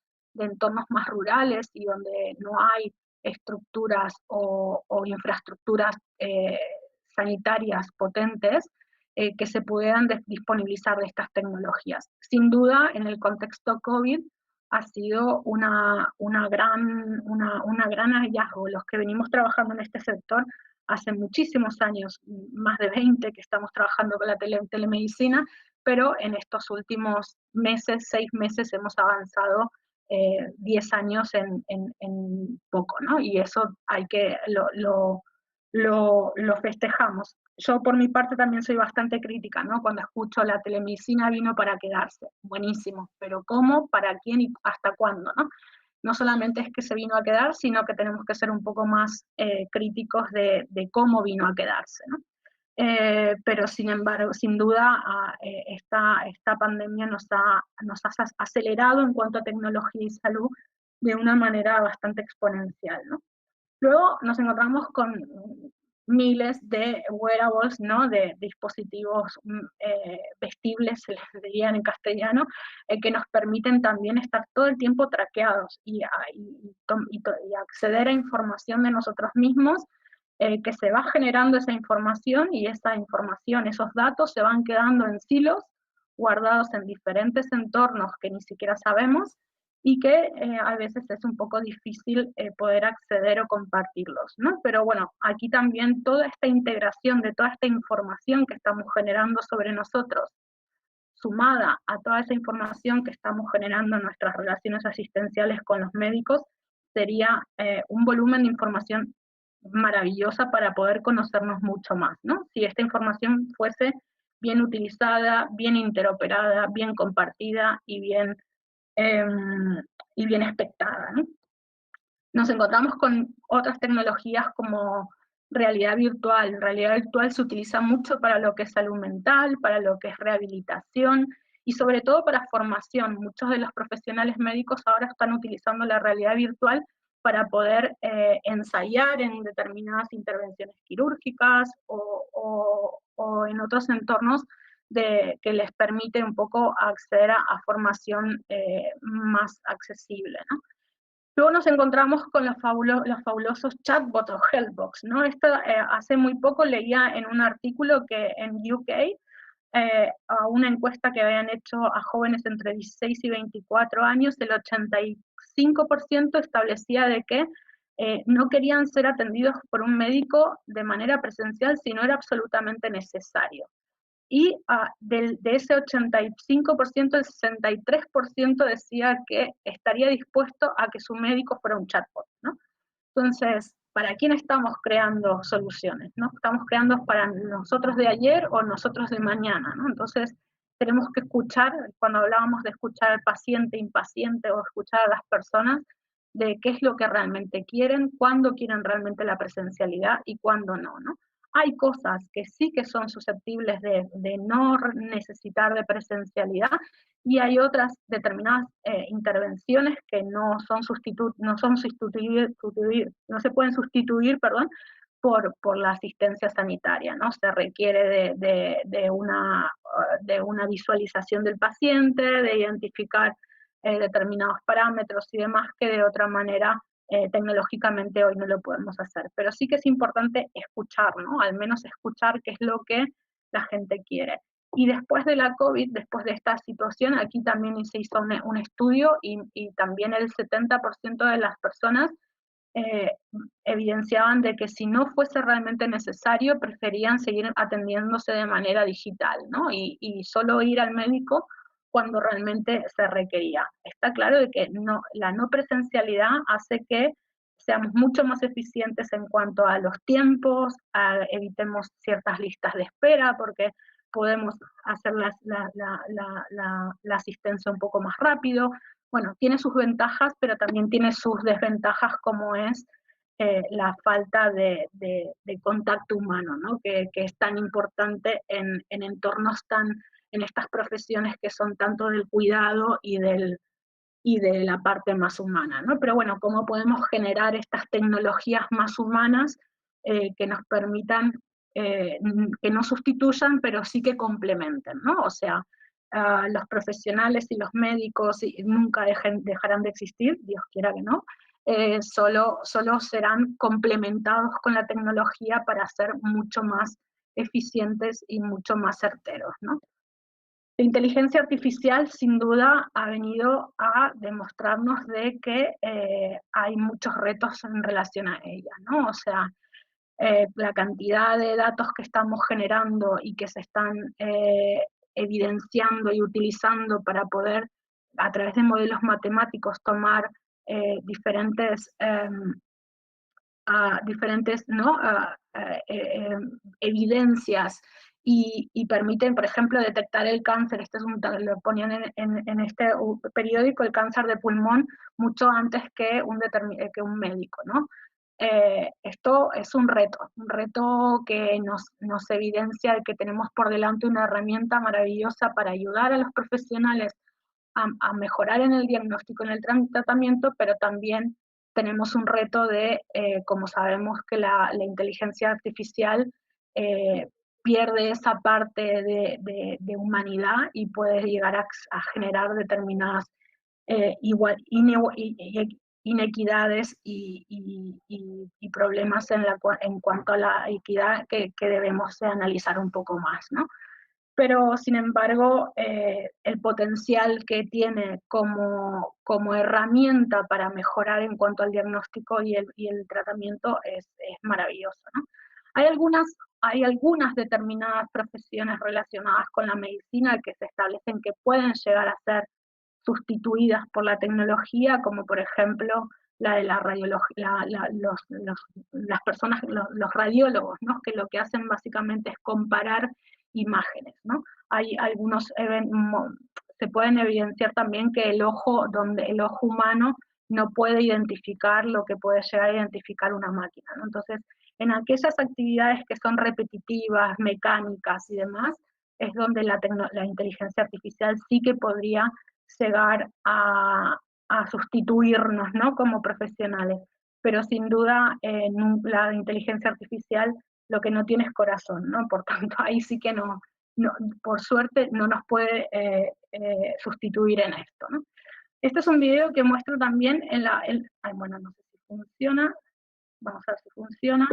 S2: entornos más rurales y donde no hay estructuras o infraestructuras sanitarias potentes que se puedan disponibilizar de estas tecnologías. Sin duda, en el contexto COVID, ha sido una gran hallazgo. Los que venimos trabajando en este sector hace muchísimos años, más de 20 que estamos trabajando con la telemedicina, pero en estos últimos meses, 6 meses, hemos avanzado 10 años en poco, ¿no? Y eso hay que, lo festejamos. Yo por mi parte también soy bastante crítica, ¿no? Cuando escucho la telemedicina vino para quedarse, buenísimo, pero ¿cómo, para quién y hasta cuándo, ¿no? No solamente es que se vino a quedar, sino que tenemos que ser un poco más críticos de cómo vino a quedarse, ¿no? Pero sin embargo, sin duda, esta pandemia nos ha acelerado en cuanto a tecnología y salud de una manera bastante exponencial, ¿no? Luego nos encontramos con miles de wearables, ¿no? De dispositivos vestibles, se les dirían en castellano, que nos permiten también estar todo el tiempo traqueados y acceder a información de nosotros mismos, que se va generando esa información y esa información, esos datos se van quedando en silos, guardados en diferentes entornos que ni siquiera sabemos, y que a veces es un poco difícil poder acceder o compartirlos, ¿no? Pero bueno, aquí también toda esta integración de toda esta información que estamos generando sobre nosotros, sumada a toda esa información que estamos generando en nuestras relaciones asistenciales con los médicos, sería un volumen de información maravillosa para poder conocernos mucho más, ¿no? Si esta información fuese bien utilizada, bien interoperada, bien compartida y bien expectada, ¿no? Nos encontramos con otras tecnologías como realidad virtual. Realidad virtual se utiliza mucho para lo que es salud mental, para lo que es rehabilitación y sobre todo para formación. Muchos de los profesionales médicos ahora están utilizando la realidad virtual para poder ensayar en determinadas intervenciones quirúrgicas o en otros entornos que les permite un poco acceder a formación más accesible, ¿no? Luego nos encontramos con los fabulosos chatbots o helpbox, ¿no? Esto hace muy poco leía en un artículo que en UK, a una encuesta que habían hecho a jóvenes entre 16 y 24 años, el 85% establecía de que no querían ser atendidos por un médico de manera presencial si no era absolutamente necesario. Y de ese 85%, el 63% decía que estaría dispuesto a que su médico fuera un chatbot, ¿no? Entonces, ¿para quién estamos creando soluciones, no? ¿Estamos creando para nosotros de ayer o nosotros de mañana, no? Entonces, tenemos que escuchar, cuando hablábamos de escuchar al paciente impaciente o escuchar a las personas, de qué es lo que realmente quieren, cuándo quieren realmente la presencialidad y cuándo no, ¿no? Hay cosas que sí que son susceptibles de no necesitar de presencialidad y hay otras determinadas intervenciones que no se pueden sustituir, perdón, por la asistencia sanitaria, ¿no? Se requiere de una visualización del paciente, de identificar determinados parámetros y demás que de otra manera tecnológicamente hoy no lo podemos hacer. Pero sí que es importante escuchar, ¿no? Al menos escuchar qué es lo que la gente quiere. Y después de la COVID, después de esta situación, aquí también se hizo un estudio y también el 70% de las personas eh, evidenciaban de que si no fuese realmente necesario, preferían seguir atendiéndose de manera digital, ¿no? Y solo ir al médico cuando realmente se requería. Está claro de que no, la no presencialidad hace que seamos mucho más eficientes en cuanto a los tiempos, evitemos ciertas listas de espera, porque podemos hacer la asistencia un poco más rápido. Bueno, tiene sus ventajas, pero también tiene sus desventajas, como es la falta de contacto humano, ¿no? Que es tan importante en entornos en estas profesiones que son tanto del cuidado y de la parte más humana, ¿no? Pero bueno, ¿cómo podemos generar estas tecnologías más humanas que nos permitan, que no sustituyan, pero sí que complementen, ¿no? O sea, los profesionales y los médicos nunca dejarán de existir, Dios quiera que no, solo serán complementados con la tecnología para ser mucho más eficientes y mucho más certeros, ¿no? La inteligencia artificial sin duda ha venido a demostrarnos de que hay muchos retos en relación a ella, ¿no? O sea, la cantidad de datos que estamos generando y que se están evidenciando y utilizando para poder, a través de modelos matemáticos, tomar diferentes ¿no? Evidencias y permiten, por ejemplo, detectar el cáncer. Lo ponían en este periódico, el cáncer de pulmón, mucho antes que un médico, ¿no? Esto es un reto que nos evidencia que tenemos por delante una herramienta maravillosa para ayudar a los profesionales a mejorar en el diagnóstico, en el tratamiento, pero también tenemos un reto como sabemos que la inteligencia artificial pierde esa parte de humanidad y puede llegar a generar determinadas inequidades y problemas en cuanto a la equidad que debemos analizar un poco más, ¿no? Pero sin embargo el potencial que tiene como herramienta para mejorar en cuanto al diagnóstico y el tratamiento es maravilloso, ¿no? Hay algunas determinadas profesiones relacionadas con la medicina que se establecen que pueden llegar a ser sustituidas por la tecnología, como por ejemplo la de la radiología, las personas, los radiólogos, ¿no? Que lo que hacen básicamente es comparar imágenes, ¿no? Hay se pueden evidenciar también que el ojo humano no puede identificar lo que puede llegar a identificar una máquina, ¿no? Entonces, en aquellas actividades que son repetitivas, mecánicas y demás, es donde la inteligencia artificial sí que podría llegar a sustituirnos, ¿no? Como profesionales. Pero sin duda, la inteligencia artificial lo que no tiene es corazón, ¿no? Por tanto, ahí sí que no, por suerte no nos puede sustituir en esto, ¿no? Este es un video que muestra también ay, bueno, no sé si funciona, vamos a ver si funciona.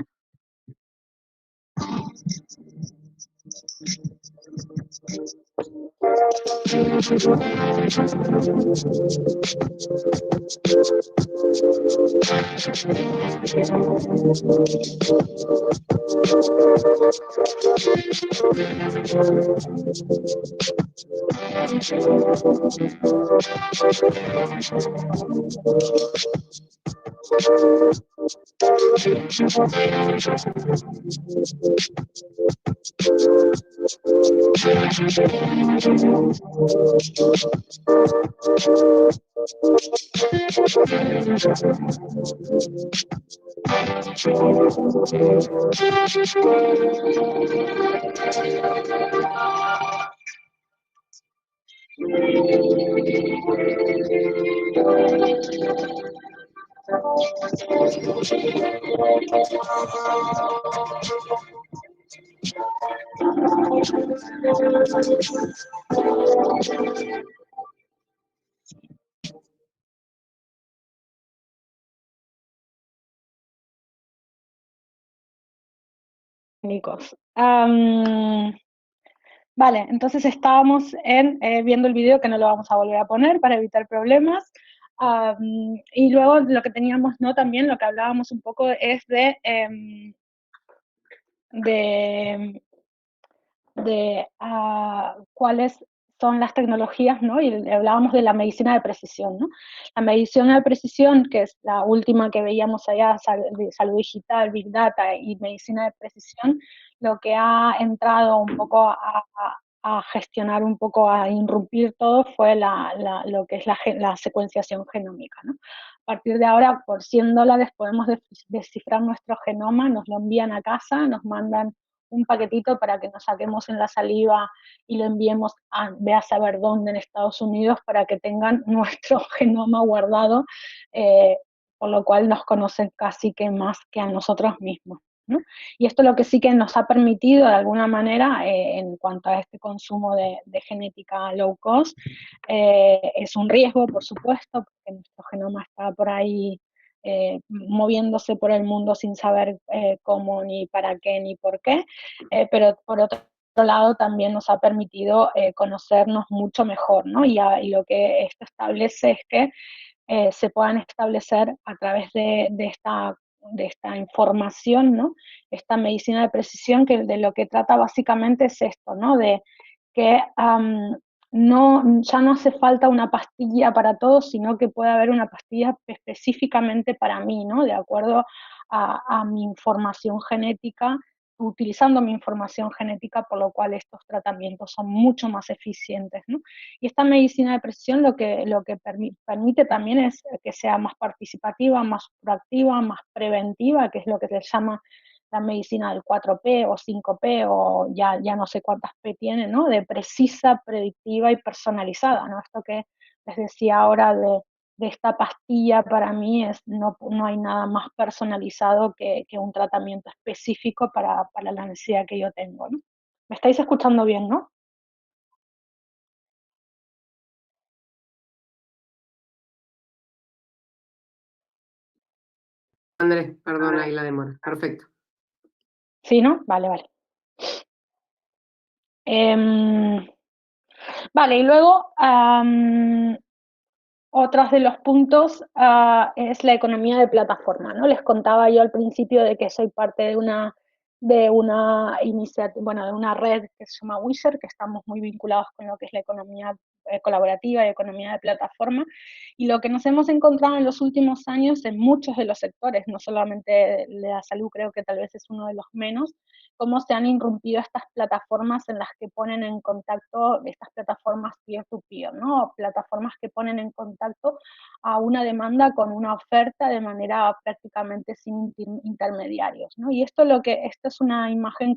S2: Vale, entonces estábamos viendo el video, que no lo vamos a volver a poner para evitar problemas. Y luego lo que teníamos, ¿no? También lo que hablábamos un poco es de cuáles son las tecnologías, ¿no? Y hablábamos de la medicina de precisión, ¿no? La medicina de precisión, que es la última que veíamos allá, de salud digital, Big Data y medicina de precisión, lo que ha entrado un poco a gestionar un poco, a irrumpir todo, fue lo que es la secuenciación genómica, ¿no? A partir de ahora, por $100 podemos descifrar nuestro genoma, nos lo envían a casa, nos mandan un paquetito para que nos saquemos en la saliva y lo enviemos a ve a saber dónde en Estados Unidos para que tengan nuestro genoma guardado, por lo cual nos conocen casi que más que a nosotros mismos, ¿no? Y esto lo que sí que nos ha permitido de alguna manera, en cuanto a este consumo de genética low cost, es un riesgo, por supuesto, porque nuestro genoma está por ahí moviéndose por el mundo sin saber cómo, ni para qué, ni por qué, pero por otro lado también nos ha permitido conocernos mucho mejor, ¿no? Y lo que esto establece es que se puedan establecer a través de esta información, ¿no? Esta medicina de precisión, que de lo que trata básicamente es esto, ¿no? De que ya no hace falta una pastilla para todos, sino que puede haber una pastilla específicamente para mí, ¿no? De acuerdo a mi información genética, utilizando mi información genética, por lo cual estos tratamientos son mucho más eficientes, ¿no? Y esta medicina de precisión lo que permite también es que sea más participativa, más proactiva, más preventiva, que es lo que se llama la medicina del 4P o 5P o ya no sé cuántas P tiene, ¿no? De precisa, predictiva y personalizada, ¿no? Esto que les decía ahora de esta pastilla, para mí no hay nada más personalizado que un tratamiento específico para la necesidad que yo tengo, ¿no? ¿Me estáis escuchando bien, no?
S1: Andrés, perdona ahí la demora. Perfecto.
S2: ¿Sí, no? Vale, vale. Vale, y luego otros de los puntos es la economía de plataforma, ¿no? Les contaba yo al principio de que soy parte de una iniciativa, bueno, de una red que se llama Wizard, que estamos muy vinculados con lo que es la economía colaborativa y economía de plataforma, y lo que nos hemos encontrado en los últimos años en muchos de los sectores, no solamente de la salud, creo que tal vez es uno de los menos, cómo se han irrumpido estas plataformas en las que ponen en contacto, estas plataformas peer-to-peer, ¿no? Plataformas que ponen en contacto a una demanda con una oferta de manera prácticamente sin intermediarios, ¿no? Y esta es una imagen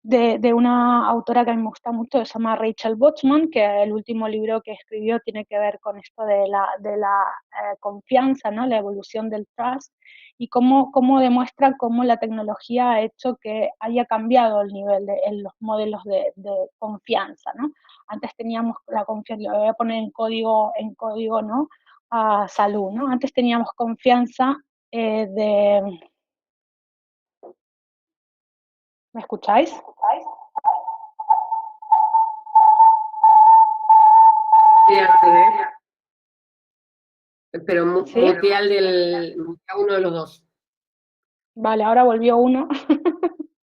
S2: de una autora que a mí me gusta mucho, que se llama Rachel Botsman, que el último libro que escribió tiene que ver con esto de la confianza, ¿no? La evolución del trust, y cómo demuestra cómo la tecnología ha hecho que haya cambiado el nivel en los modelos de confianza, ¿no? Antes teníamos la confianza, lo voy a poner en código, ¿no? A salud, ¿no? Antes teníamos confianza de... ¿Me escucháis?
S1: Sí, André, pero
S2: ¿Sí?
S1: mutea uno de los dos.
S2: Vale, ahora volvió uno.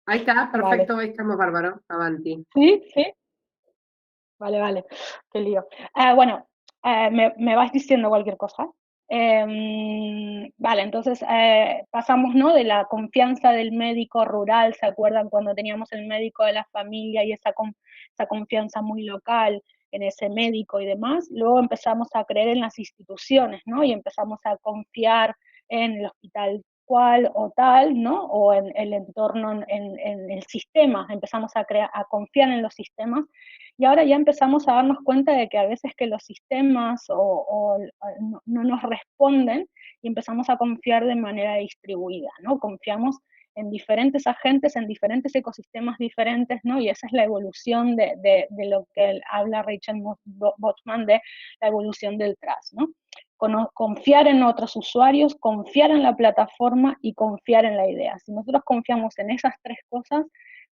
S1: Ahí está,
S2: Vale.
S1: perfecto, ahí estamos, bárbaro, avanti.
S2: ¿Sí? ¿Sí? Vale, vale. Qué lío. Bueno, me vais diciendo cualquier cosa. Vale, entonces pasamos, ¿no? De la confianza del médico rural, ¿se acuerdan cuando teníamos el médico de la familia y esa confianza muy local en ese médico y demás? Luego empezamos a creer en las instituciones, ¿no? Y empezamos a confiar en el hospital cual o tal, ¿no? O en el entorno, en el sistema, empezamos a confiar en los sistemas, y ahora ya empezamos a darnos cuenta de que a veces que los sistemas no nos responden, y empezamos a confiar de manera distribuida, ¿no? Confiamos en diferentes agentes, en diferentes ecosistemas diferentes, ¿no? Y esa es la evolución de lo que habla Rachel Botsman, de la evolución del trust, ¿no? Confiar en otros usuarios, confiar en la plataforma y confiar en la idea. Si nosotros confiamos en esas tres cosas,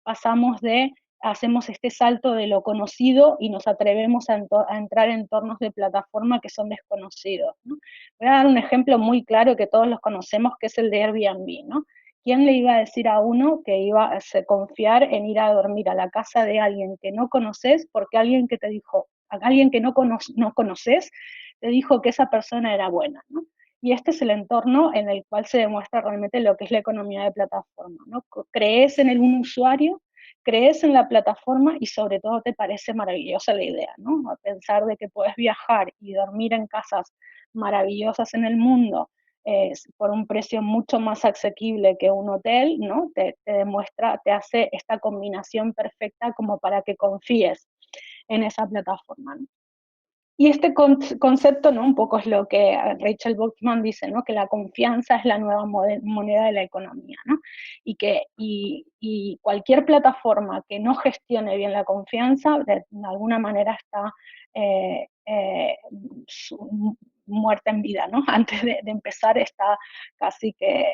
S2: hacemos este salto de lo conocido y nos atrevemos a entrar en entornos de plataforma que son desconocidos, ¿no? Voy a dar un ejemplo muy claro que todos los conocemos, que es el de Airbnb, ¿no? ¿Quién le iba a decir a uno que iba a confiar en ir a dormir a la casa de alguien que no conoces, porque alguien que te dijo, alguien que no conoces, te dijo que esa persona era buena, ¿no? Y este es el entorno en el cual se demuestra realmente lo que es la economía de plataforma, ¿no? Crees en un usuario, crees en la plataforma y sobre todo te parece maravillosa la idea, ¿no? A pensar de que puedes viajar y dormir en casas maravillosas en el mundo, por un precio mucho más asequible que un hotel, ¿no? Te demuestra, te hace esta combinación perfecta como para que confíes en esa plataforma, ¿no? Y este concepto, ¿no? Un poco es lo que Rachel Botsman dice, ¿no? Que la confianza es la nueva moneda de la economía, ¿no? Y cualquier plataforma que no gestione bien la confianza, de alguna manera está eh, eh, muerta en vida, ¿no? Antes de empezar está casi que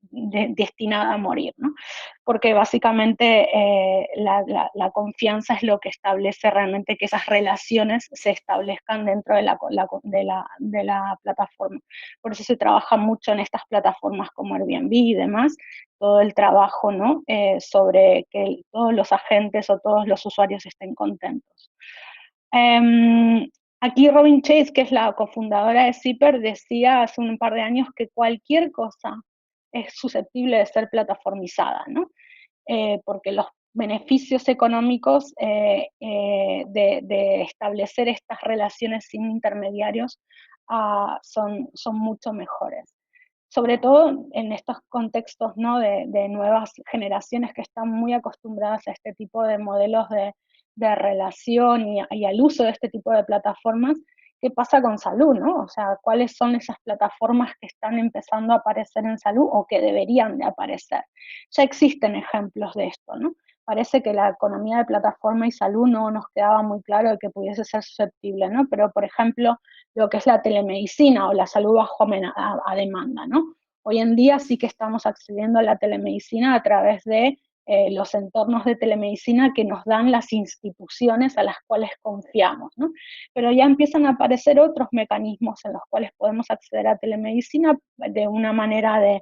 S2: destinada a morir, ¿no? Porque básicamente la confianza es lo que establece realmente que esas relaciones se establezcan dentro de la plataforma. Por eso se trabaja mucho en estas plataformas como Airbnb y demás, todo el trabajo, ¿no? Sobre que todos los agentes o todos los usuarios estén contentos. Aquí Robin Chase, que es la cofundadora de Zipper, decía hace un par de años que cualquier cosa es susceptible de ser plataformizada, ¿no? Porque los beneficios económicos de establecer estas relaciones sin intermediarios son mucho mejores. Sobre todo en estos contextos, ¿no? de nuevas generaciones que están muy acostumbradas a este tipo de modelos de relación y al uso de este tipo de plataformas. ¿Qué pasa con salud, no? O sea, ¿cuáles son esas plataformas que están empezando a aparecer en salud o que deberían de aparecer? Ya existen ejemplos de esto, ¿no? Parece que la economía de plataforma y salud no nos quedaba muy claro de que pudiese ser susceptible, ¿no? Pero, por ejemplo, lo que es la telemedicina o la salud bajo a demanda, ¿no? Hoy en día sí que estamos accediendo a la telemedicina a través de los entornos de telemedicina que nos dan las instituciones a las cuales confiamos, ¿no? Pero ya empiezan a aparecer otros mecanismos en los cuales podemos acceder a telemedicina de una manera de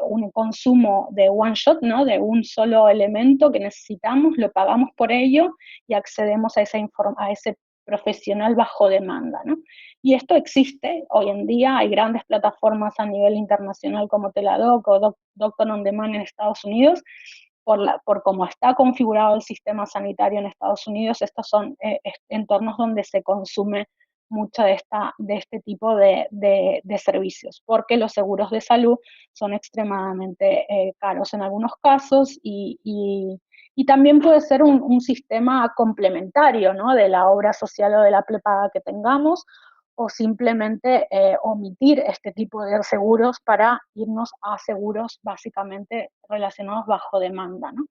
S2: un consumo de one shot, ¿no? De un solo elemento que necesitamos, lo pagamos por ello y accedemos a ese profesional bajo demanda, ¿no? Y esto existe hoy en día, hay grandes plataformas a nivel internacional como Teladoc o Doctor on Demand en Estados Unidos. Por cómo está configurado el sistema sanitario en Estados Unidos, estos son entornos donde se consume mucho de este tipo de servicios, porque los seguros de salud son extremadamente caros en algunos casos y también puede ser un sistema complementario, ¿no?, de la obra social o de la prepaga que tengamos, o simplemente omitir este tipo de seguros para irnos a seguros básicamente relacionados bajo demanda, ¿no?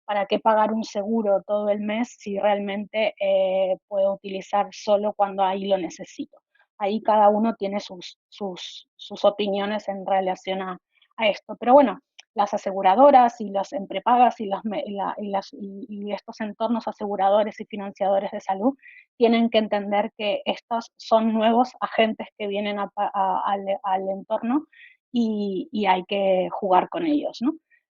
S2: ¿Para qué pagar un seguro todo el mes si realmente puedo utilizar solo cuando ahí lo necesito? Ahí cada uno tiene sus opiniones en relación a esto. Pero bueno, las aseguradoras y las prepagas y estos entornos aseguradores y financiadores de salud tienen que entender que estos son nuevos agentes que vienen al entorno y hay que jugar con ellos, ¿no?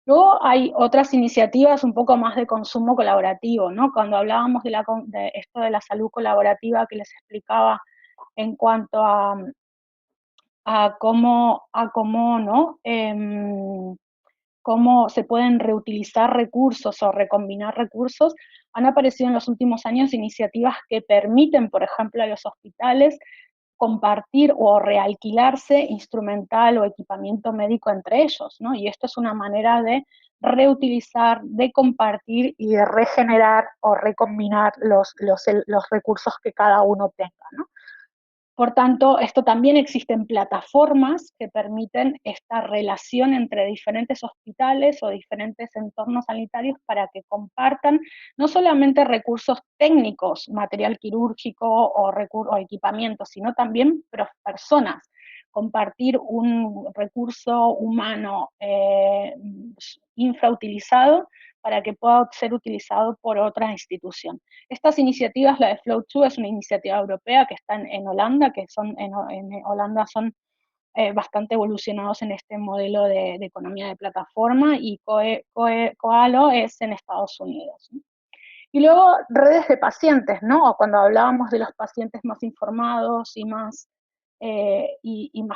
S2: Luego hay otras iniciativas un poco más de consumo colaborativo, ¿no? Cuando hablábamos de esto de la salud colaborativa que les explicaba en cuanto a cómo ¿no? Cómo se pueden reutilizar recursos o recombinar recursos, han aparecido en los últimos años iniciativas que permiten, por ejemplo, a los hospitales compartir o realquilarse instrumental o equipamiento médico entre ellos, ¿no? Y esto es una manera de reutilizar, de compartir y de regenerar o recombinar los recursos que cada uno tenga, ¿no? Por tanto, esto también existen plataformas que permiten esta relación entre diferentes hospitales o diferentes entornos sanitarios para que compartan no solamente recursos técnicos, material quirúrgico o equipamiento, sino también personas. Compartir un recurso humano infrautilizado para que pueda ser utilizado por otra institución. Estas iniciativas, la de Flow2 es una iniciativa europea que está en Holanda, que en Holanda son bastante evolucionados en este modelo de economía de plataforma, y Coalo es en Estados Unidos, ¿no? Y luego redes de pacientes, ¿no? Cuando hablábamos de los pacientes más informados y más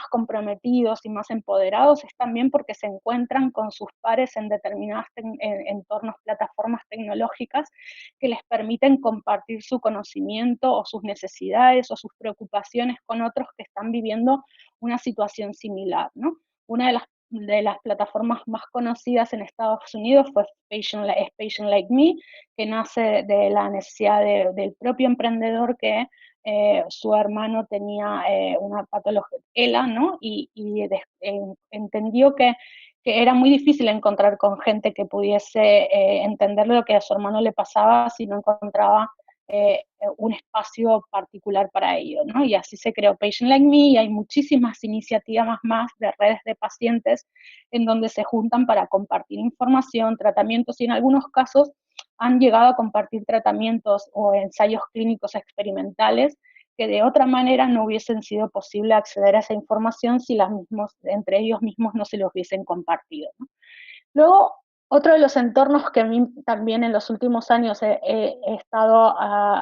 S2: comprometidos y más empoderados, es también porque se encuentran con sus pares en determinados entornos, plataformas tecnológicas que les permiten compartir su conocimiento o sus necesidades o sus preocupaciones con otros que están viviendo una situación similar, ¿no? Una de las plataformas más conocidas en Estados Unidos fue Patient Like Me, que nace de la necesidad del propio emprendedor que su hermano tenía una patología, ELA, ¿no? Entendió que era muy difícil encontrar con gente que pudiese entender lo que a su hermano le pasaba si no encontraba un espacio particular para ello, ¿no? Y así se creó Patient Like Me, y hay muchísimas iniciativas más de redes de pacientes en donde se juntan para compartir información, tratamientos, y en algunos casos han llegado a compartir tratamientos o ensayos clínicos experimentales que de otra manera no hubiesen sido posible acceder a esa información si entre ellos mismos no se los hubiesen compartido, ¿no? Luego, otro de los entornos que a mí también en los últimos años he estado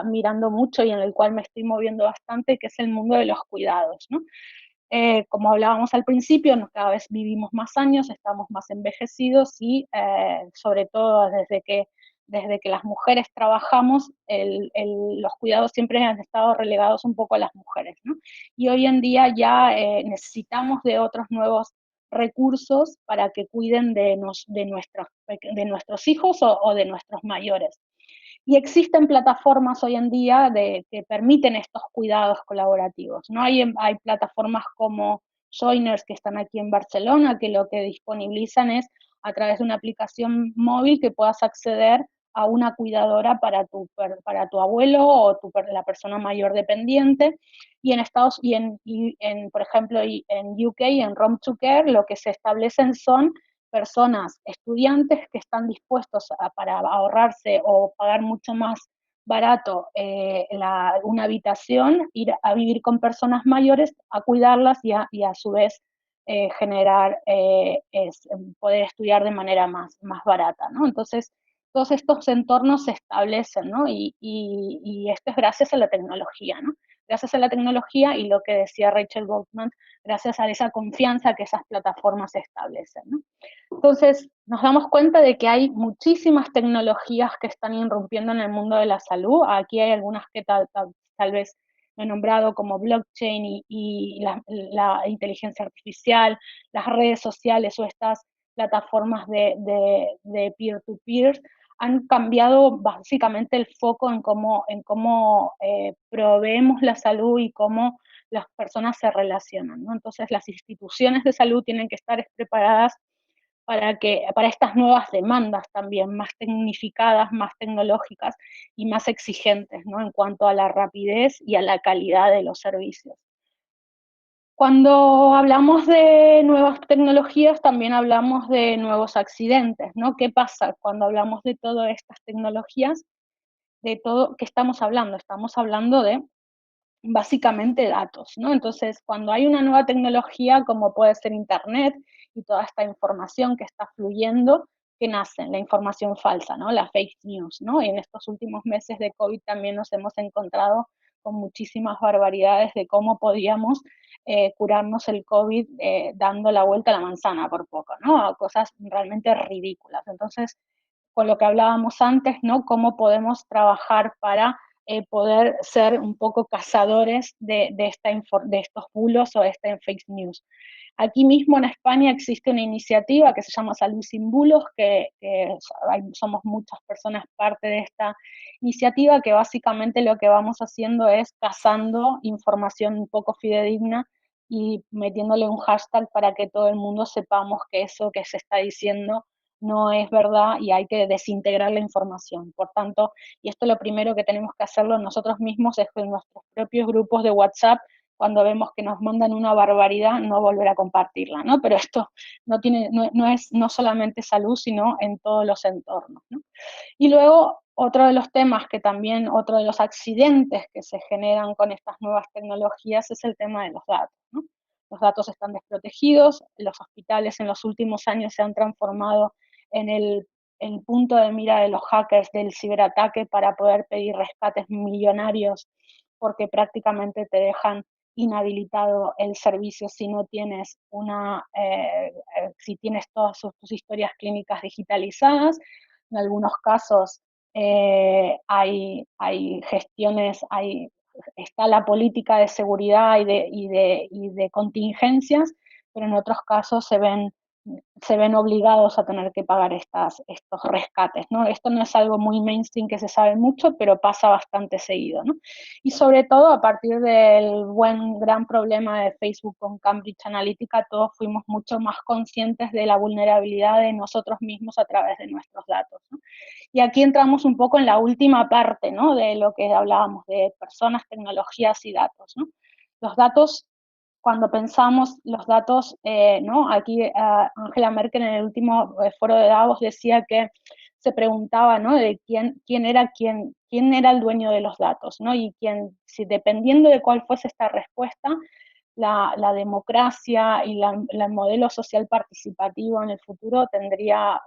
S2: mirando mucho y en el cual me estoy moviendo bastante, que es el mundo de los cuidados, ¿no? Como hablábamos al principio, cada vez vivimos más años, estamos más envejecidos y sobre todo desde que las mujeres trabajamos, los cuidados siempre han estado relegados un poco a las mujeres, ¿no? Y hoy en día ya necesitamos de otros nuevos recursos para que cuiden de nuestros hijos o de nuestros mayores. Y existen plataformas hoy en día que permiten estos cuidados colaborativos, ¿no? Hay plataformas como Joiners, que están aquí en Barcelona, que lo que disponibilizan es a través de una aplicación móvil que puedas acceder a una cuidadora para tu abuelo o la persona mayor dependiente. Y por ejemplo, en UK, en Roam to Care, lo que se establecen son personas, estudiantes que están dispuestos para ahorrarse o pagar mucho más barato una habitación, ir a vivir con personas mayores, a cuidarlas y a su vez generar, poder estudiar de manera más barata, ¿no? Entonces, todos estos entornos se establecen, ¿no? Y esto es gracias a la tecnología, ¿no? Gracias a la tecnología y lo que decía Rachel Goldman, gracias a esa confianza que esas plataformas establecen, ¿no? Entonces, nos damos cuenta de que hay muchísimas tecnologías que están irrumpiendo en el mundo de la salud. Aquí hay algunas que tal vez he nombrado como blockchain y la inteligencia artificial, las redes sociales o estas plataformas de peer-to-peer han cambiado básicamente el foco en cómo proveemos la salud y cómo las personas se relacionan, ¿no? Entonces las instituciones de salud tienen que estar preparadas para estas nuevas demandas también, más tecnificadas, más tecnológicas y más exigentes, ¿no? En cuanto a la rapidez y a la calidad de los servicios. Cuando hablamos de nuevas tecnologías, también hablamos de nuevos accidentes, ¿no? ¿Qué pasa cuando hablamos de todas estas tecnologías? De todo, ¿qué estamos hablando? Estamos hablando de básicamente datos, ¿no? Entonces, cuando hay una nueva tecnología, como puede ser Internet y toda esta información que está fluyendo, ¿qué nace? La información falsa, ¿no? La fake news, ¿no? Y en estos últimos meses de COVID también nos hemos encontrado con muchísimas barbaridades de cómo podíamos curarnos el COVID dando la vuelta a la manzana por poco, ¿no? Cosas realmente ridículas. Entonces, con lo que hablábamos antes, ¿no? Cómo podemos trabajar para poder ser un poco cazadores de estos bulos o de esta fake news. Aquí mismo en España existe una iniciativa que se llama Salud sin Bulos, que somos muchas personas parte de esta iniciativa, que básicamente lo que vamos haciendo es cazando información un poco fidedigna y metiéndole un hashtag para que todo el mundo sepamos que eso que se está diciendo no es verdad y hay que desintegrar la información. Por tanto, y esto lo primero que tenemos que hacerlo nosotros mismos es con nuestros propios grupos de WhatsApp, cuando vemos que nos mandan una barbaridad, no volver a compartirla, ¿no? Pero esto no es no solamente salud, sino en todos los entornos, ¿no? Y luego, otro de los temas que también, otro de los accidentes que se generan con estas nuevas tecnologías es el tema de los datos, ¿no? Los datos están desprotegidos, los hospitales en los últimos años se han transformado en el punto de mira de los hackers del ciberataque para poder pedir rescates millonarios, porque prácticamente te dejan inhabilitado el servicio si no tienes si tienes todas tus historias clínicas digitalizadas. En algunos casos hay gestiones, está la política de seguridad y de contingencias, pero en otros casos se ven obligados a tener que pagar estos rescates, ¿no? Esto no es algo muy mainstream que se sabe mucho, pero pasa bastante seguido, ¿no? Y sobre todo a partir del gran problema de Facebook con Cambridge Analytica, todos fuimos mucho más conscientes de la vulnerabilidad de nosotros mismos a través de nuestros datos, ¿no? Y aquí entramos un poco en la última parte, ¿no? De lo que hablábamos, de personas, tecnologías y datos, ¿no? Los datos, cuando pensamos los datos, ¿no? Aquí Angela Merkel en el último foro de Davos decía que se preguntaba, ¿no? De quién era el dueño de los datos, ¿no? Y si dependiendo de cuál fuese esta respuesta, la democracia y el modelo social participativo en el futuro tendría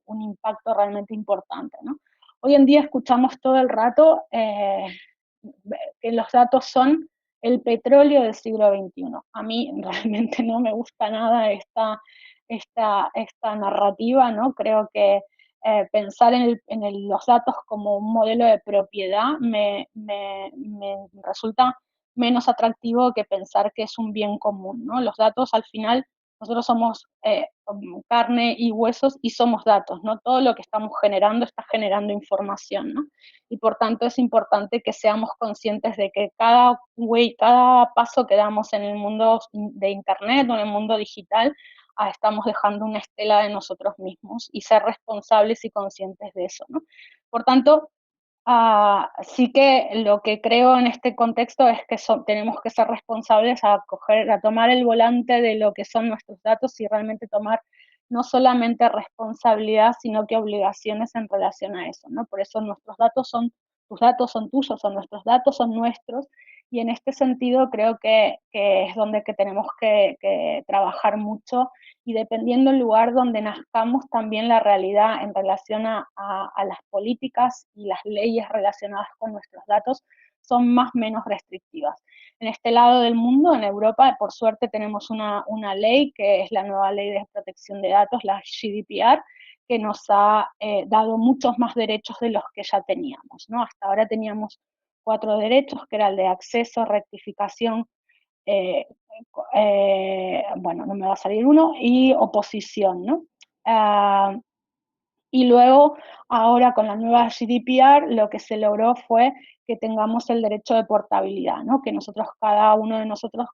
S2: un impacto realmente importante, ¿no? Hoy en día escuchamos todo el rato que los datos son el petróleo del siglo XXI. A mí realmente no me gusta nada esta narrativa, ¿no? Creo que pensar en los datos como un modelo de propiedad me resulta menos atractivo que pensar que es un bien común, ¿no? Los datos al final, nosotros somos carne y huesos y somos datos, ¿no? Todo lo que estamos generando está generando información, ¿no? Y por tanto es importante que seamos conscientes de que cada paso que damos en el mundo de Internet o en el mundo digital, estamos dejando una estela de nosotros mismos y ser responsables y conscientes de eso, ¿no? Por tanto, sí que lo que creo en este contexto es que tenemos que ser responsables a tomar el volante de lo que son nuestros datos y realmente tomar no solamente responsabilidad, sino que obligaciones en relación a eso, ¿no? Por eso tus datos son tuyos, o nuestros datos son nuestros, y en este sentido creo que es donde que tenemos que trabajar mucho, y dependiendo del lugar donde nazcamos, también la realidad en relación a las políticas y las leyes relacionadas con nuestros datos son más o menos restrictivas. En este lado del mundo, en Europa, por suerte tenemos una ley que es la nueva ley de protección de datos, la GDPR, que nos ha dado muchos más derechos de los que ya teníamos, ¿no? Hasta ahora teníamos 4 derechos, que era el de acceso, rectificación, eh, bueno, no me va a salir uno, y oposición, ¿no? Y luego, ahora con la nueva GDPR, lo que se logró fue que tengamos el derecho de portabilidad, ¿no? Que nosotros, cada uno de nosotros,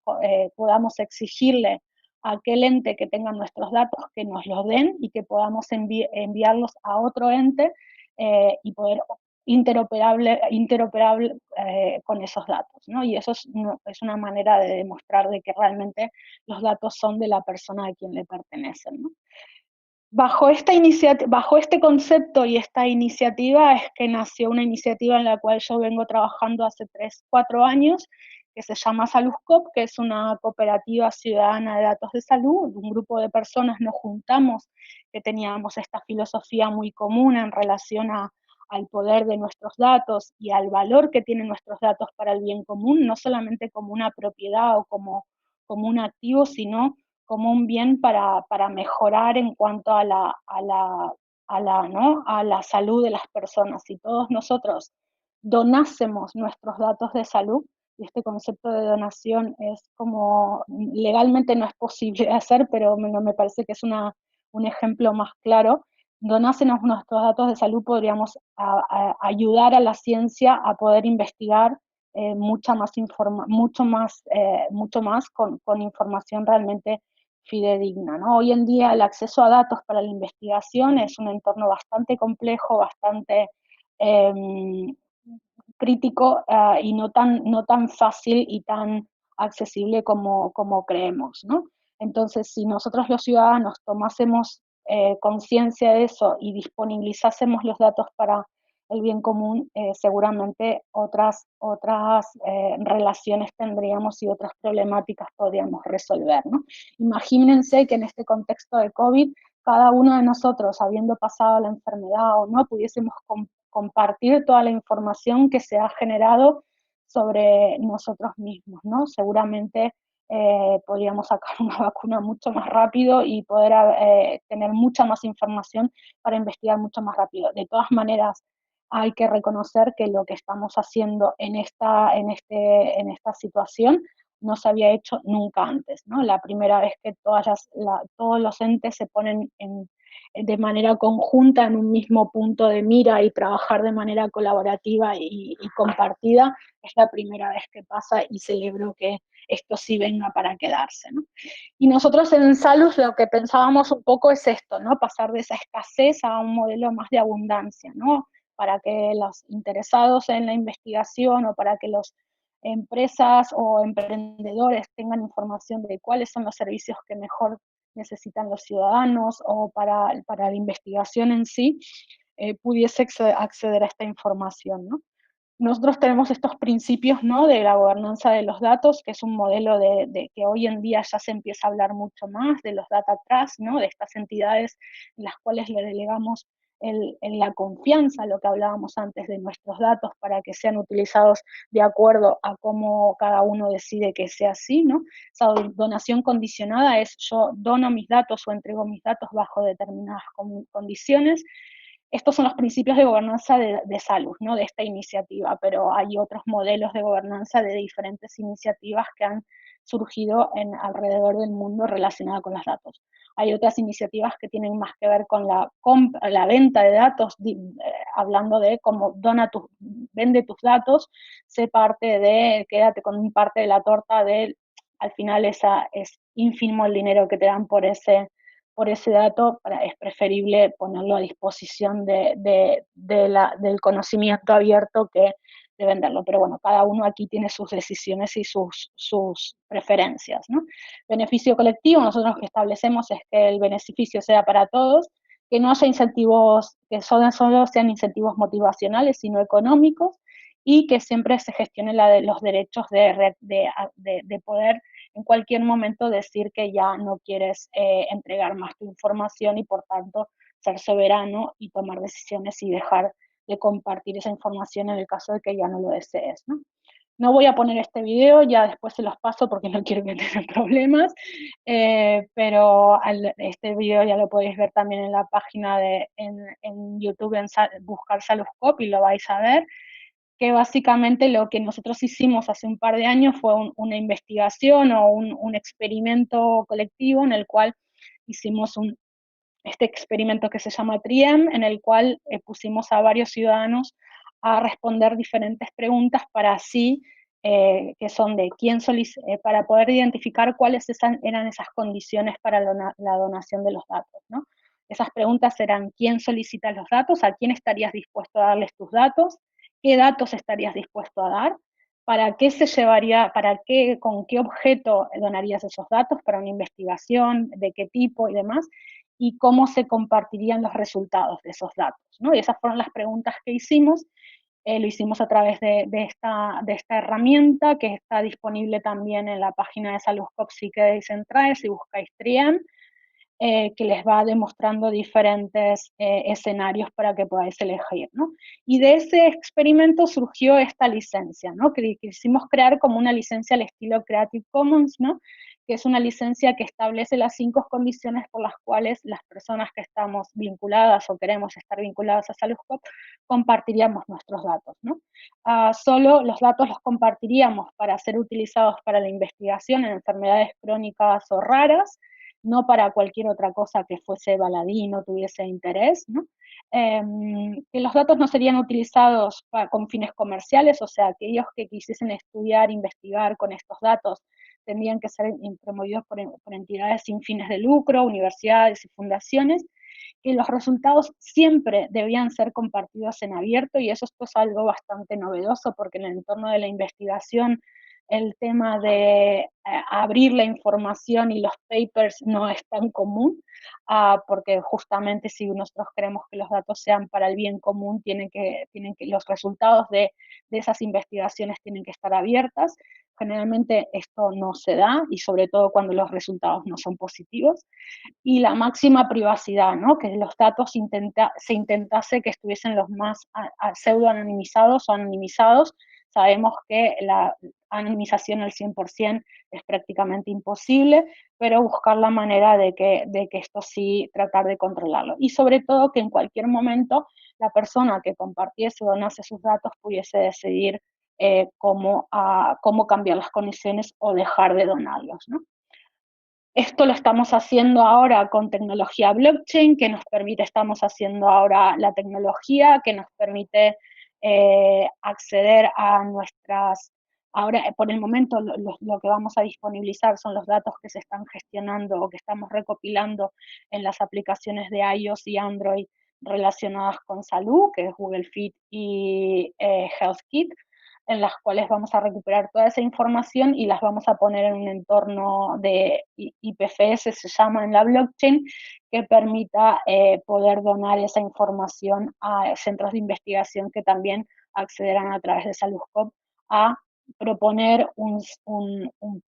S2: podamos exigirle a aquel ente que tenga nuestros datos que nos los den, y que podamos enviarlos a otro ente, y poder interoperable con esos datos, ¿no? Y eso es una manera de demostrar de que realmente los datos son de la persona a quien le pertenecen, ¿no? Bajo este concepto y esta iniciativa es que nació una iniciativa en la cual yo vengo trabajando hace 3, 4 años, que se llama SaludCoop, que es una cooperativa ciudadana de datos de salud. Un grupo de personas nos juntamos que teníamos esta filosofía muy común en relación al poder de nuestros datos y al valor que tienen nuestros datos para el bien común, no solamente como una propiedad o como un activo, sino como un bien para mejorar en cuanto ¿no? a la salud de las personas. Si todos nosotros donásemos nuestros datos de salud, y este concepto de donación es como, legalmente no es posible de hacer, pero me parece que es un ejemplo más claro. Donásemos nuestros datos de salud, podríamos ayudar a la ciencia a poder investigar mucho más con información realmente fidedigna, ¿no? Hoy en día el acceso a datos para la investigación es un entorno bastante complejo, bastante eh, crítico, y no tan fácil y tan accesible como creemos, ¿no? Entonces, si nosotros los ciudadanos tomásemos conciencia de eso y disponibilizásemos los datos para el bien común, seguramente otras relaciones tendríamos y otras problemáticas podríamos resolver, ¿no? Imagínense que en este contexto de COVID, cada uno de nosotros, habiendo pasado la enfermedad o no, pudiésemos compartir toda la información que se ha generado sobre nosotros mismos, ¿no? Seguramente podríamos sacar una vacuna mucho más rápido y poder tener mucha más información para investigar mucho más rápido. De todas maneras, hay que reconocer que lo que estamos haciendo en esta situación no se había hecho nunca antes, ¿no? La primera vez que todos los entes se ponen de manera conjunta en un mismo punto de mira y trabajar de manera colaborativa y compartida, es la primera vez que pasa, y celebro que esto sí venga para quedarse, ¿no? Y nosotros en Salus lo que pensábamos un poco es esto, ¿no? Pasar de esa escasez a un modelo más de abundancia, ¿no? Para que los interesados en la investigación, o para que las empresas o emprendedores tengan información de cuáles son los servicios que mejor necesitan los ciudadanos, o para la investigación en sí, pudiese acceder a esta información, ¿no? Nosotros tenemos estos principios, ¿no? De la gobernanza de los datos, que es un modelo de que hoy en día ya se empieza a hablar mucho más de los data trusts, ¿no? De estas entidades en las cuales le delegamos la confianza, lo que hablábamos antes, de nuestros datos, para que sean utilizados de acuerdo a cómo cada uno decide que sea así, ¿no? Esa donación condicionada es: yo dono mis datos o entrego mis datos bajo determinadas condiciones. Estos son los principios de gobernanza de Salud, ¿no? De esta iniciativa, pero hay otros modelos de gobernanza de diferentes iniciativas que han surgido alrededor del mundo relacionadas con los datos. Hay otras iniciativas que tienen más que ver con la venta de datos, hablando de cómo vende tus datos, quédate con parte de la torta al final es ínfimo el dinero que te dan por ese dato. Es preferible ponerlo a disposición del conocimiento abierto que de venderlo. Pero bueno, cada uno aquí tiene sus decisiones y sus preferencias, ¿no? Beneficio colectivo, nosotros lo que establecemos es que el beneficio sea para todos, que no haya incentivos, que solo sean incentivos motivacionales, sino económicos, y que siempre se gestione los derechos de poder en cualquier momento decir que ya no quieres entregar más tu información y por tanto ser soberano y tomar decisiones y dejar de compartir esa información en el caso de que ya no lo desees, ¿no? No voy a poner este video, ya después se los paso porque no quiero que tengan problemas, pero este video ya lo podéis ver también en la página en YouTube, buscar Saluzcop y lo vais a ver, que básicamente lo que nosotros hicimos hace un par de años fue una investigación o un experimento colectivo en el cual hicimos este experimento que se llama TRIEM, en el cual pusimos a varios ciudadanos a responder diferentes preguntas para así, que son de quién para poder identificar cuáles eran esas condiciones para la donación de los datos, ¿no? Esas preguntas eran: ¿quién solicita los datos? ¿A quién estarías dispuesto a darles tus datos? ¿Qué datos estarías dispuesto a dar? ¿Para qué se llevaría, con qué objeto donarías esos datos? ¿Para una investigación? ¿De qué tipo? Y demás. Y cómo se compartirían los resultados de esos datos, ¿no? Y esas fueron las preguntas que hicimos. Lo hicimos a través de esta herramienta que está disponible también en la página de Saluzcop si queréis entrar, si buscáis TRIEM, que les va demostrando diferentes escenarios para que podáis elegir, ¿no? Y de ese experimento surgió esta licencia, ¿no? Que quisimos crear como una licencia al estilo Creative Commons, ¿no? Que es una licencia que establece las 5 condiciones por las cuales las personas que estamos vinculadas o queremos estar vinculadas a Saluzcop compartiríamos nuestros datos, ¿no? Solo los datos los compartiríamos para ser utilizados para la investigación en enfermedades crónicas o raras, no para cualquier otra cosa que fuese baladí, no tuviese interés, ¿no? Que los datos no serían utilizados con fines comerciales, o sea, aquellos que quisiesen estudiar, investigar con estos datos tendrían que ser promovidos por entidades sin fines de lucro, universidades y fundaciones, que los resultados siempre debían ser compartidos en abierto, y eso esto es algo bastante novedoso porque en el entorno de la investigación el tema de abrir la información y los papers no es tan común, porque justamente si nosotros queremos que los datos sean para el bien común, los resultados de esas investigaciones tienen que estar abiertas. Generalmente esto no se da, y sobre todo cuando los resultados no son positivos. Y la máxima privacidad, ¿no? Que los datos se intentase que estuviesen los más pseudo anonimizados o anonimizados. Sabemos que la anonimización al 100% es prácticamente imposible, pero buscar la manera de que esto sí, tratar de controlarlo. Y sobre todo que en cualquier momento la persona que compartiese o donase sus datos pudiese decidir cómo cambiar las condiciones o dejar de donarlos, ¿no? Esto lo estamos haciendo ahora con tecnología blockchain, que nos permite, estamos haciendo ahora la tecnología que nos permite acceder a nuestras, ahora por el momento lo que vamos a disponibilizar son los datos que se están gestionando o que estamos recopilando en las aplicaciones de iOS y Android relacionadas con salud, que es Google Fit y HealthKit, en las cuales vamos a recuperar toda esa información y las vamos a poner en un entorno de IPFS, se llama, en la blockchain, que permita poder donar esa información a centros de investigación que también accederán a través de Saluzcop a proponer un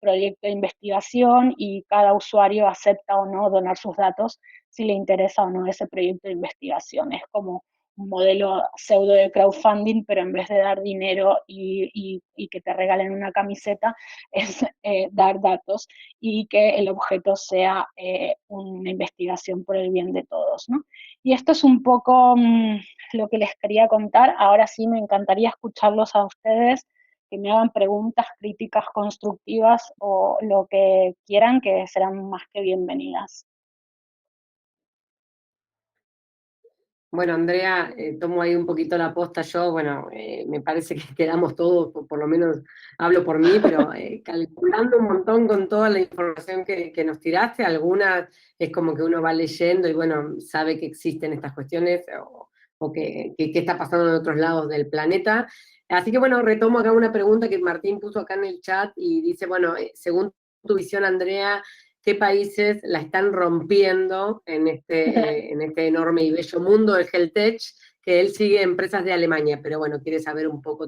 S2: proyecto de investigación, y cada usuario acepta o no donar sus datos si le interesa o no ese proyecto de investigación. Es como un modelo pseudo de crowdfunding, pero en vez de dar dinero y que te regalen una camiseta, es dar datos y que el objeto sea una investigación por el bien de todos, ¿no? Y esto es un poco lo que les quería contar. Ahora sí me encantaría escucharlos a ustedes, que me hagan preguntas, críticas constructivas o lo que quieran, que serán más que bienvenidas.
S1: Bueno, Andrea, tomo ahí un poquito la posta yo, bueno, me parece que quedamos todos, por lo menos hablo por mí, pero calculando un montón con toda la información que nos tiraste. Algunas es como que uno va leyendo y bueno, sabe que existen estas cuestiones o que está pasando en otros lados del planeta. Así que bueno, retomo acá una pregunta que Martín puso acá en el chat y dice, bueno, según tu visión, Andrea, qué países la están rompiendo en este enorme y bello mundo del health tech, que él sigue empresas de Alemania, pero bueno, quiere saber un poco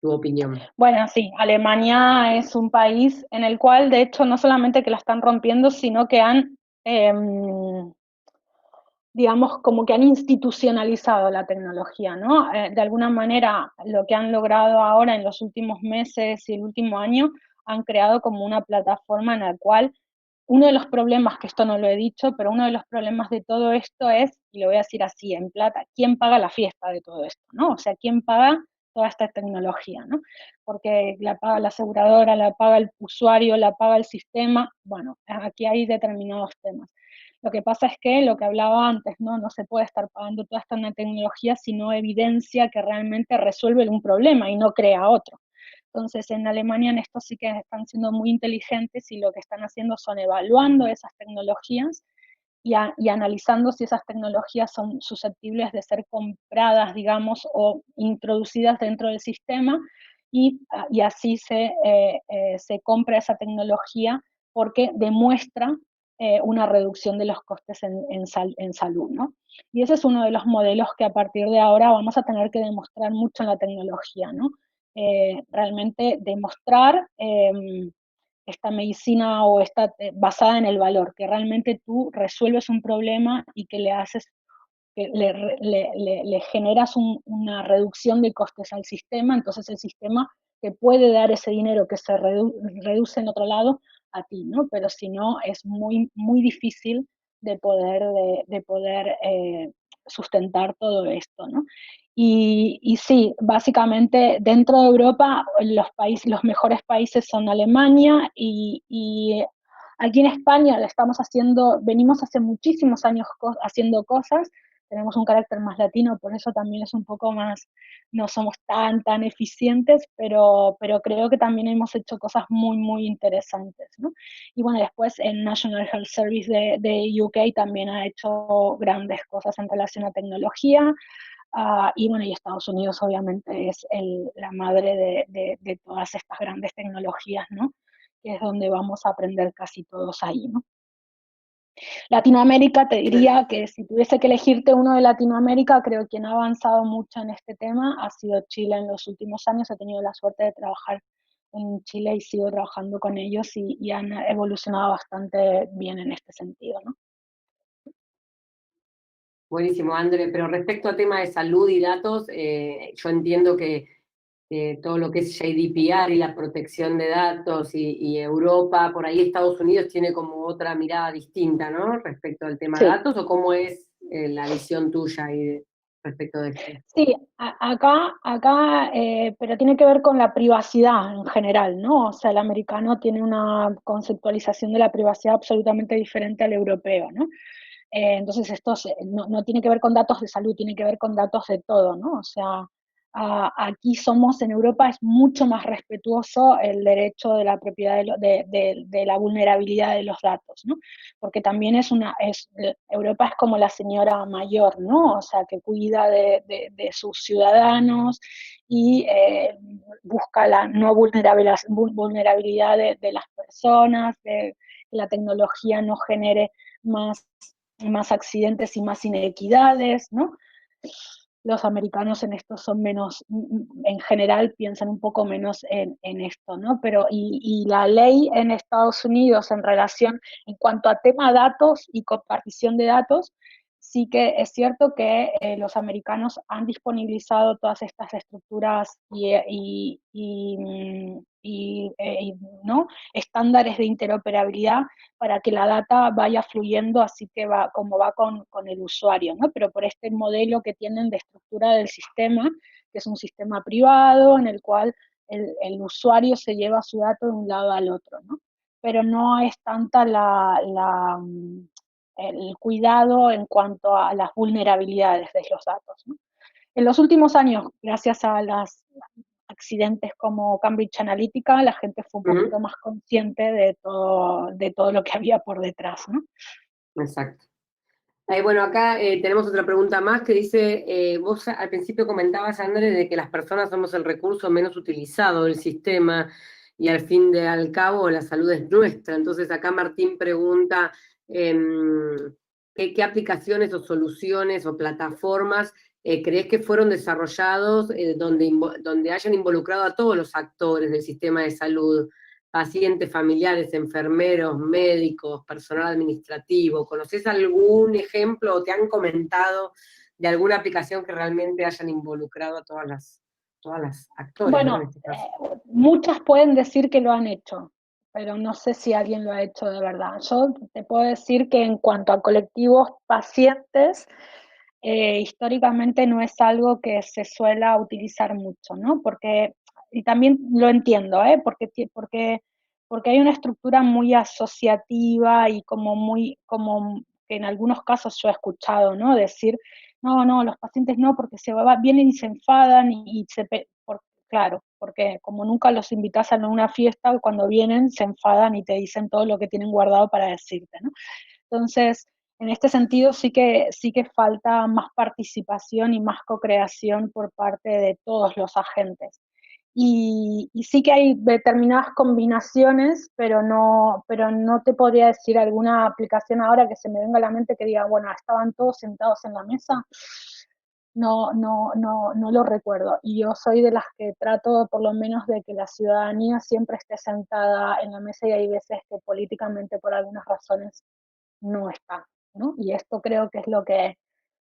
S1: tu opinión.
S2: Bueno, sí, Alemania es un país en el cual, de hecho, no solamente que la están rompiendo, sino que han, digamos, como que han institucionalizado la tecnología, ¿no? De alguna manera, lo que han logrado ahora en los últimos meses y el último año, han creado como una plataforma en la cual uno de los problemas, que esto no lo he dicho, pero uno de los problemas de todo esto es, y lo voy a decir así en plata, ¿quién paga la fiesta de todo esto? ¿No? O sea, ¿quién paga toda esta tecnología? ¿No? Porque la paga la aseguradora, la paga el usuario, la paga el sistema. Bueno, aquí hay determinados temas. Lo que pasa es que lo que hablaba antes, ¿no? No se puede estar pagando toda esta tecnología si no evidencia que realmente resuelve un problema y no crea otro. Entonces, en Alemania en esto sí que están siendo muy inteligentes y lo que están haciendo son evaluando esas tecnologías y analizando si esas tecnologías son susceptibles de ser compradas, digamos, o introducidas dentro del sistema y así se compra esa tecnología porque demuestra una reducción de los costes en salud, ¿no? Y ese es uno de los modelos que a partir de ahora vamos a tener que demostrar mucho en la tecnología, ¿no? Realmente demostrar esta medicina o está basada en el valor, que realmente tú resuelves un problema y que le haces, que le generas una reducción de costes al sistema, entonces el sistema te puede dar ese dinero que se reduce en otro lado a ti, ¿no? Pero si no, es muy, muy difícil de poder sustentar todo esto, ¿no? Y sí, básicamente dentro de Europa los mejores países son Alemania y aquí en España venimos hace muchísimos años haciendo cosas, tenemos un carácter más latino, por eso también es un poco más, no somos tan eficientes, pero creo que también hemos hecho cosas muy, muy interesantes, ¿no? Y bueno, después el National Health Service de UK también ha hecho grandes cosas en relación a tecnología. Y bueno, y Estados Unidos obviamente es la madre de todas estas grandes tecnologías, ¿no? Que es donde vamos a aprender casi todos ahí, ¿no? Latinoamérica, te diría que si tuviese que elegirte uno de Latinoamérica, creo que quien ha avanzado mucho en este tema ha sido Chile en los últimos años. He tenido la suerte de trabajar en Chile y sigo trabajando con ellos y han evolucionado bastante bien en este sentido, ¿no?
S1: Buenísimo, André, pero respecto al tema de salud y datos, yo entiendo que todo lo que es GDPR y la protección de datos y Europa, por ahí Estados Unidos tiene como otra mirada distinta, ¿no? Respecto al tema de
S2: Sí.
S1: datos, ¿o cómo es la visión tuya ahí respecto de esto?
S2: Sí, acá, pero tiene que ver con la privacidad en general, ¿no? O sea, el americano tiene una conceptualización de la privacidad absolutamente diferente al europeo, ¿no? Entonces esto no tiene que ver con datos de salud, tiene que ver con datos de todo, ¿no? O sea, aquí en Europa es mucho más respetuoso el derecho de la propiedad de la vulnerabilidad de los datos, ¿no? Porque también Europa es como la señora mayor, ¿no? O sea, que cuida de sus ciudadanos y busca la no vulnerabilidad de las personas, de que la tecnología no genere más accidentes y más inequidades, ¿no? Los americanos en esto son menos, en general piensan un poco menos en esto, ¿no? Pero, y la ley en Estados Unidos en cuanto a tema datos y compartición de datos, sí que es cierto que los americanos han disponibilizado todas estas estructuras ¿no? Estándares de interoperabilidad para que la data vaya fluyendo así que como va con el usuario, ¿no? Pero por este modelo que tienen de estructura del sistema, que es un sistema privado en el cual el usuario se lleva su dato de un lado al otro, ¿no? Pero no es tanta el cuidado en cuanto a las vulnerabilidades de los datos, ¿no? En los últimos años, gracias a los accidentes como Cambridge Analytica, la gente fue un poquito más consciente de todo lo que había por detrás, ¿no?
S1: Exacto. Bueno, acá tenemos otra pregunta más que dice, vos al principio comentabas, André, de que las personas somos el recurso menos utilizado del sistema y al fin de al cabo la salud es nuestra. Entonces acá Martín pregunta, ¿qué aplicaciones o soluciones o plataformas ¿crees que fueron desarrollados donde hayan involucrado a todos los actores del sistema de salud? Pacientes, familiares, enfermeros, médicos, personal administrativo. ¿Conoces algún ejemplo o te han comentado de alguna aplicación que realmente hayan involucrado a todas las actores, ¿no? En
S2: Bueno,
S1: este caso.
S2: muchas pueden decir que lo han hecho, pero no sé si alguien lo ha hecho de verdad. Yo te puedo decir que en cuanto a colectivos pacientes, históricamente no es algo que se suele utilizar mucho, ¿no? Porque, y también lo entiendo, ¿eh? Porque hay una estructura muy asociativa y como que en algunos casos yo he escuchado, ¿no? Decir, no, los pacientes no, porque vienen y se enfadan claro, porque como nunca los invitas a una fiesta, cuando vienen se enfadan y te dicen todo lo que tienen guardado para decirte, ¿no? Entonces, en este sentido sí que falta más participación y más co-creación por parte de todos los agentes. Y sí que hay determinadas combinaciones, pero no te podría decir alguna aplicación ahora que se me venga a la mente que diga, bueno, estaban todos sentados en la mesa. No lo recuerdo. Y yo soy de las que trato por lo menos de que la ciudadanía siempre esté sentada en la mesa y hay veces que políticamente por algunas razones no está, ¿no? Y esto creo que es lo que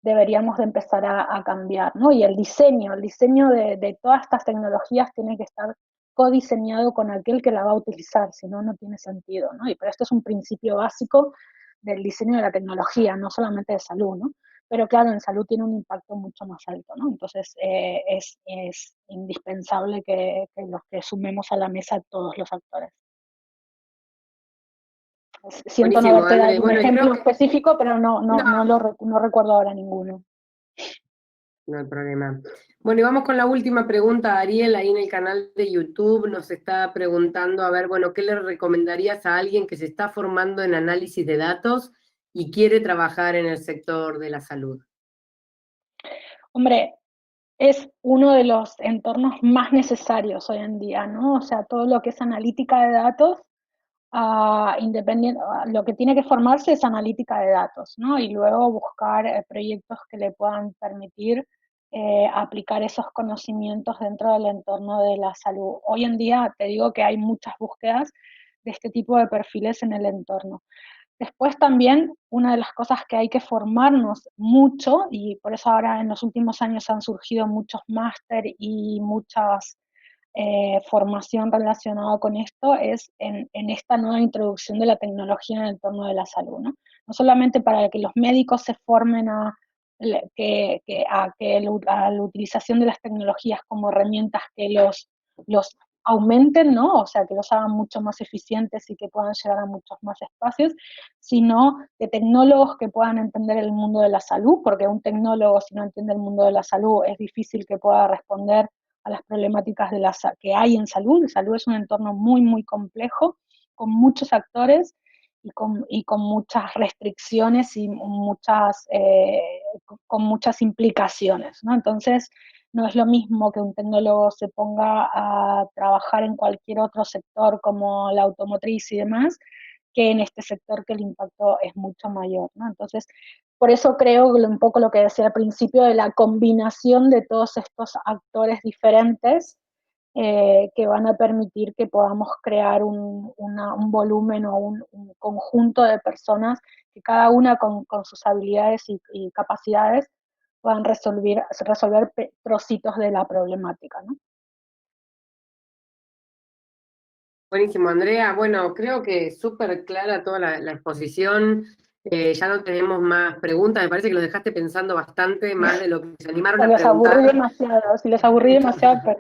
S2: deberíamos de empezar a cambiar, ¿no? Y el diseño de todas estas tecnologías tiene que estar codiseñado con aquel que la va a utilizar, si no, no tiene sentido, ¿no? Pero esto es un principio básico del diseño de la tecnología, no solamente de salud, ¿no? Pero claro, en salud tiene un impacto mucho más alto, ¿no? Entonces es indispensable que los que sumemos a la mesa todos los actores. Siento no
S1: Buenísimo,
S2: haberte
S1: André.
S2: dado un
S1: Bueno, y creo
S2: ejemplo
S1: que
S2: específico, pero
S1: no,
S2: no recuerdo ahora ninguno.
S1: no hay problema. Bueno, y vamos con la última pregunta. Ariel, ahí en el canal de YouTube, nos está preguntando, a ver, bueno, ¿qué le recomendarías a alguien que se está formando en análisis de datos y quiere trabajar en el sector de la salud?
S2: Hombre, es uno de los entornos más necesarios hoy en día, ¿no? O sea, todo lo que es analítica de datos, lo que tiene que formarse es analítica de datos, ¿no? Y luego buscar proyectos que le puedan permitir aplicar esos conocimientos dentro del entorno de la salud. Hoy en día te digo que hay muchas búsquedas de este tipo de perfiles en el entorno. Después también una de las cosas que hay que formarnos mucho, y por eso ahora en los últimos años han surgido muchos máster y muchas formación relacionada con esto, es en esta nueva introducción de la tecnología en el entorno de la salud, ¿no? No solamente para que los médicos se formen a la utilización de las tecnologías como herramientas que los aumenten, ¿no? O sea, que los hagan mucho más eficientes y que puedan llegar a muchos más espacios, sino de tecnólogos que puedan entender el mundo de la salud, porque un tecnólogo, si no entiende el mundo de la salud, es difícil que pueda responder a las problemáticas que hay en salud. La salud es un entorno muy, muy complejo, con muchos actores y con muchas restricciones y con muchas implicaciones, ¿no? Entonces, no es lo mismo que un tecnólogo se ponga a trabajar en cualquier otro sector como la automotriz y demás, que en este sector que el impacto es mucho mayor, ¿no? Entonces, por eso creo que un poco lo que decía al principio de la combinación de todos estos actores diferentes que van a permitir que podamos crear un volumen o un conjunto de personas que cada una con sus habilidades y capacidades puedan resolver trocitos de la problemática, ¿no?
S1: Buenísimo, Andrea. Bueno, creo que súper clara toda la exposición. Ya no tenemos más preguntas. Me parece que los dejaste pensando bastante más de lo que se animaron
S2: O
S1: a
S2: los aburrí
S1: preguntar.
S2: demasiado. Si los aburrí demasiado,
S1: No, por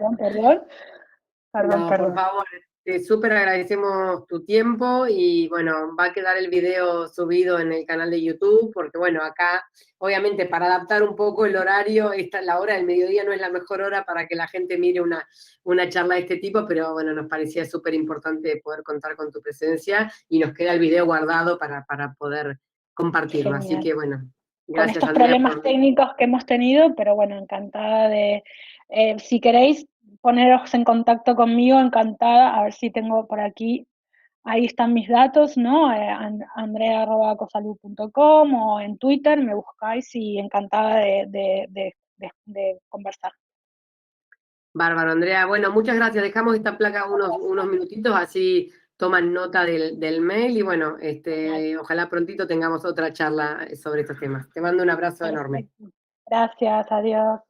S2: perdón.
S1: favor, te súper agradecemos tu tiempo y bueno, va a quedar el video subido en el canal de YouTube porque bueno, acá obviamente para adaptar un poco el horario, la hora del mediodía no es la mejor hora para que la gente mire una charla de este tipo, pero bueno, nos parecía súper importante poder contar con tu presencia y nos queda el video guardado para poder compartirlo. Así
S2: Genial.
S1: que bueno,
S2: Con
S1: gracias
S2: estos
S1: Andrea
S2: problemas
S1: por...
S2: técnicos que hemos tenido, pero bueno, encantada si queréis poneros en contacto conmigo, encantada, a ver si tengo por aquí, ahí están mis datos, ¿no? Andrea@cosalud.com o en Twitter me buscáis y encantada de de conversar.
S1: Bárbaro, Andrea. Bueno, muchas gracias. Dejamos esta placa unos minutitos, así toman nota del mail y bueno, ojalá prontito tengamos otra charla sobre estos temas. Te mando un abrazo enorme.
S2: Perfecto. Gracias, adiós.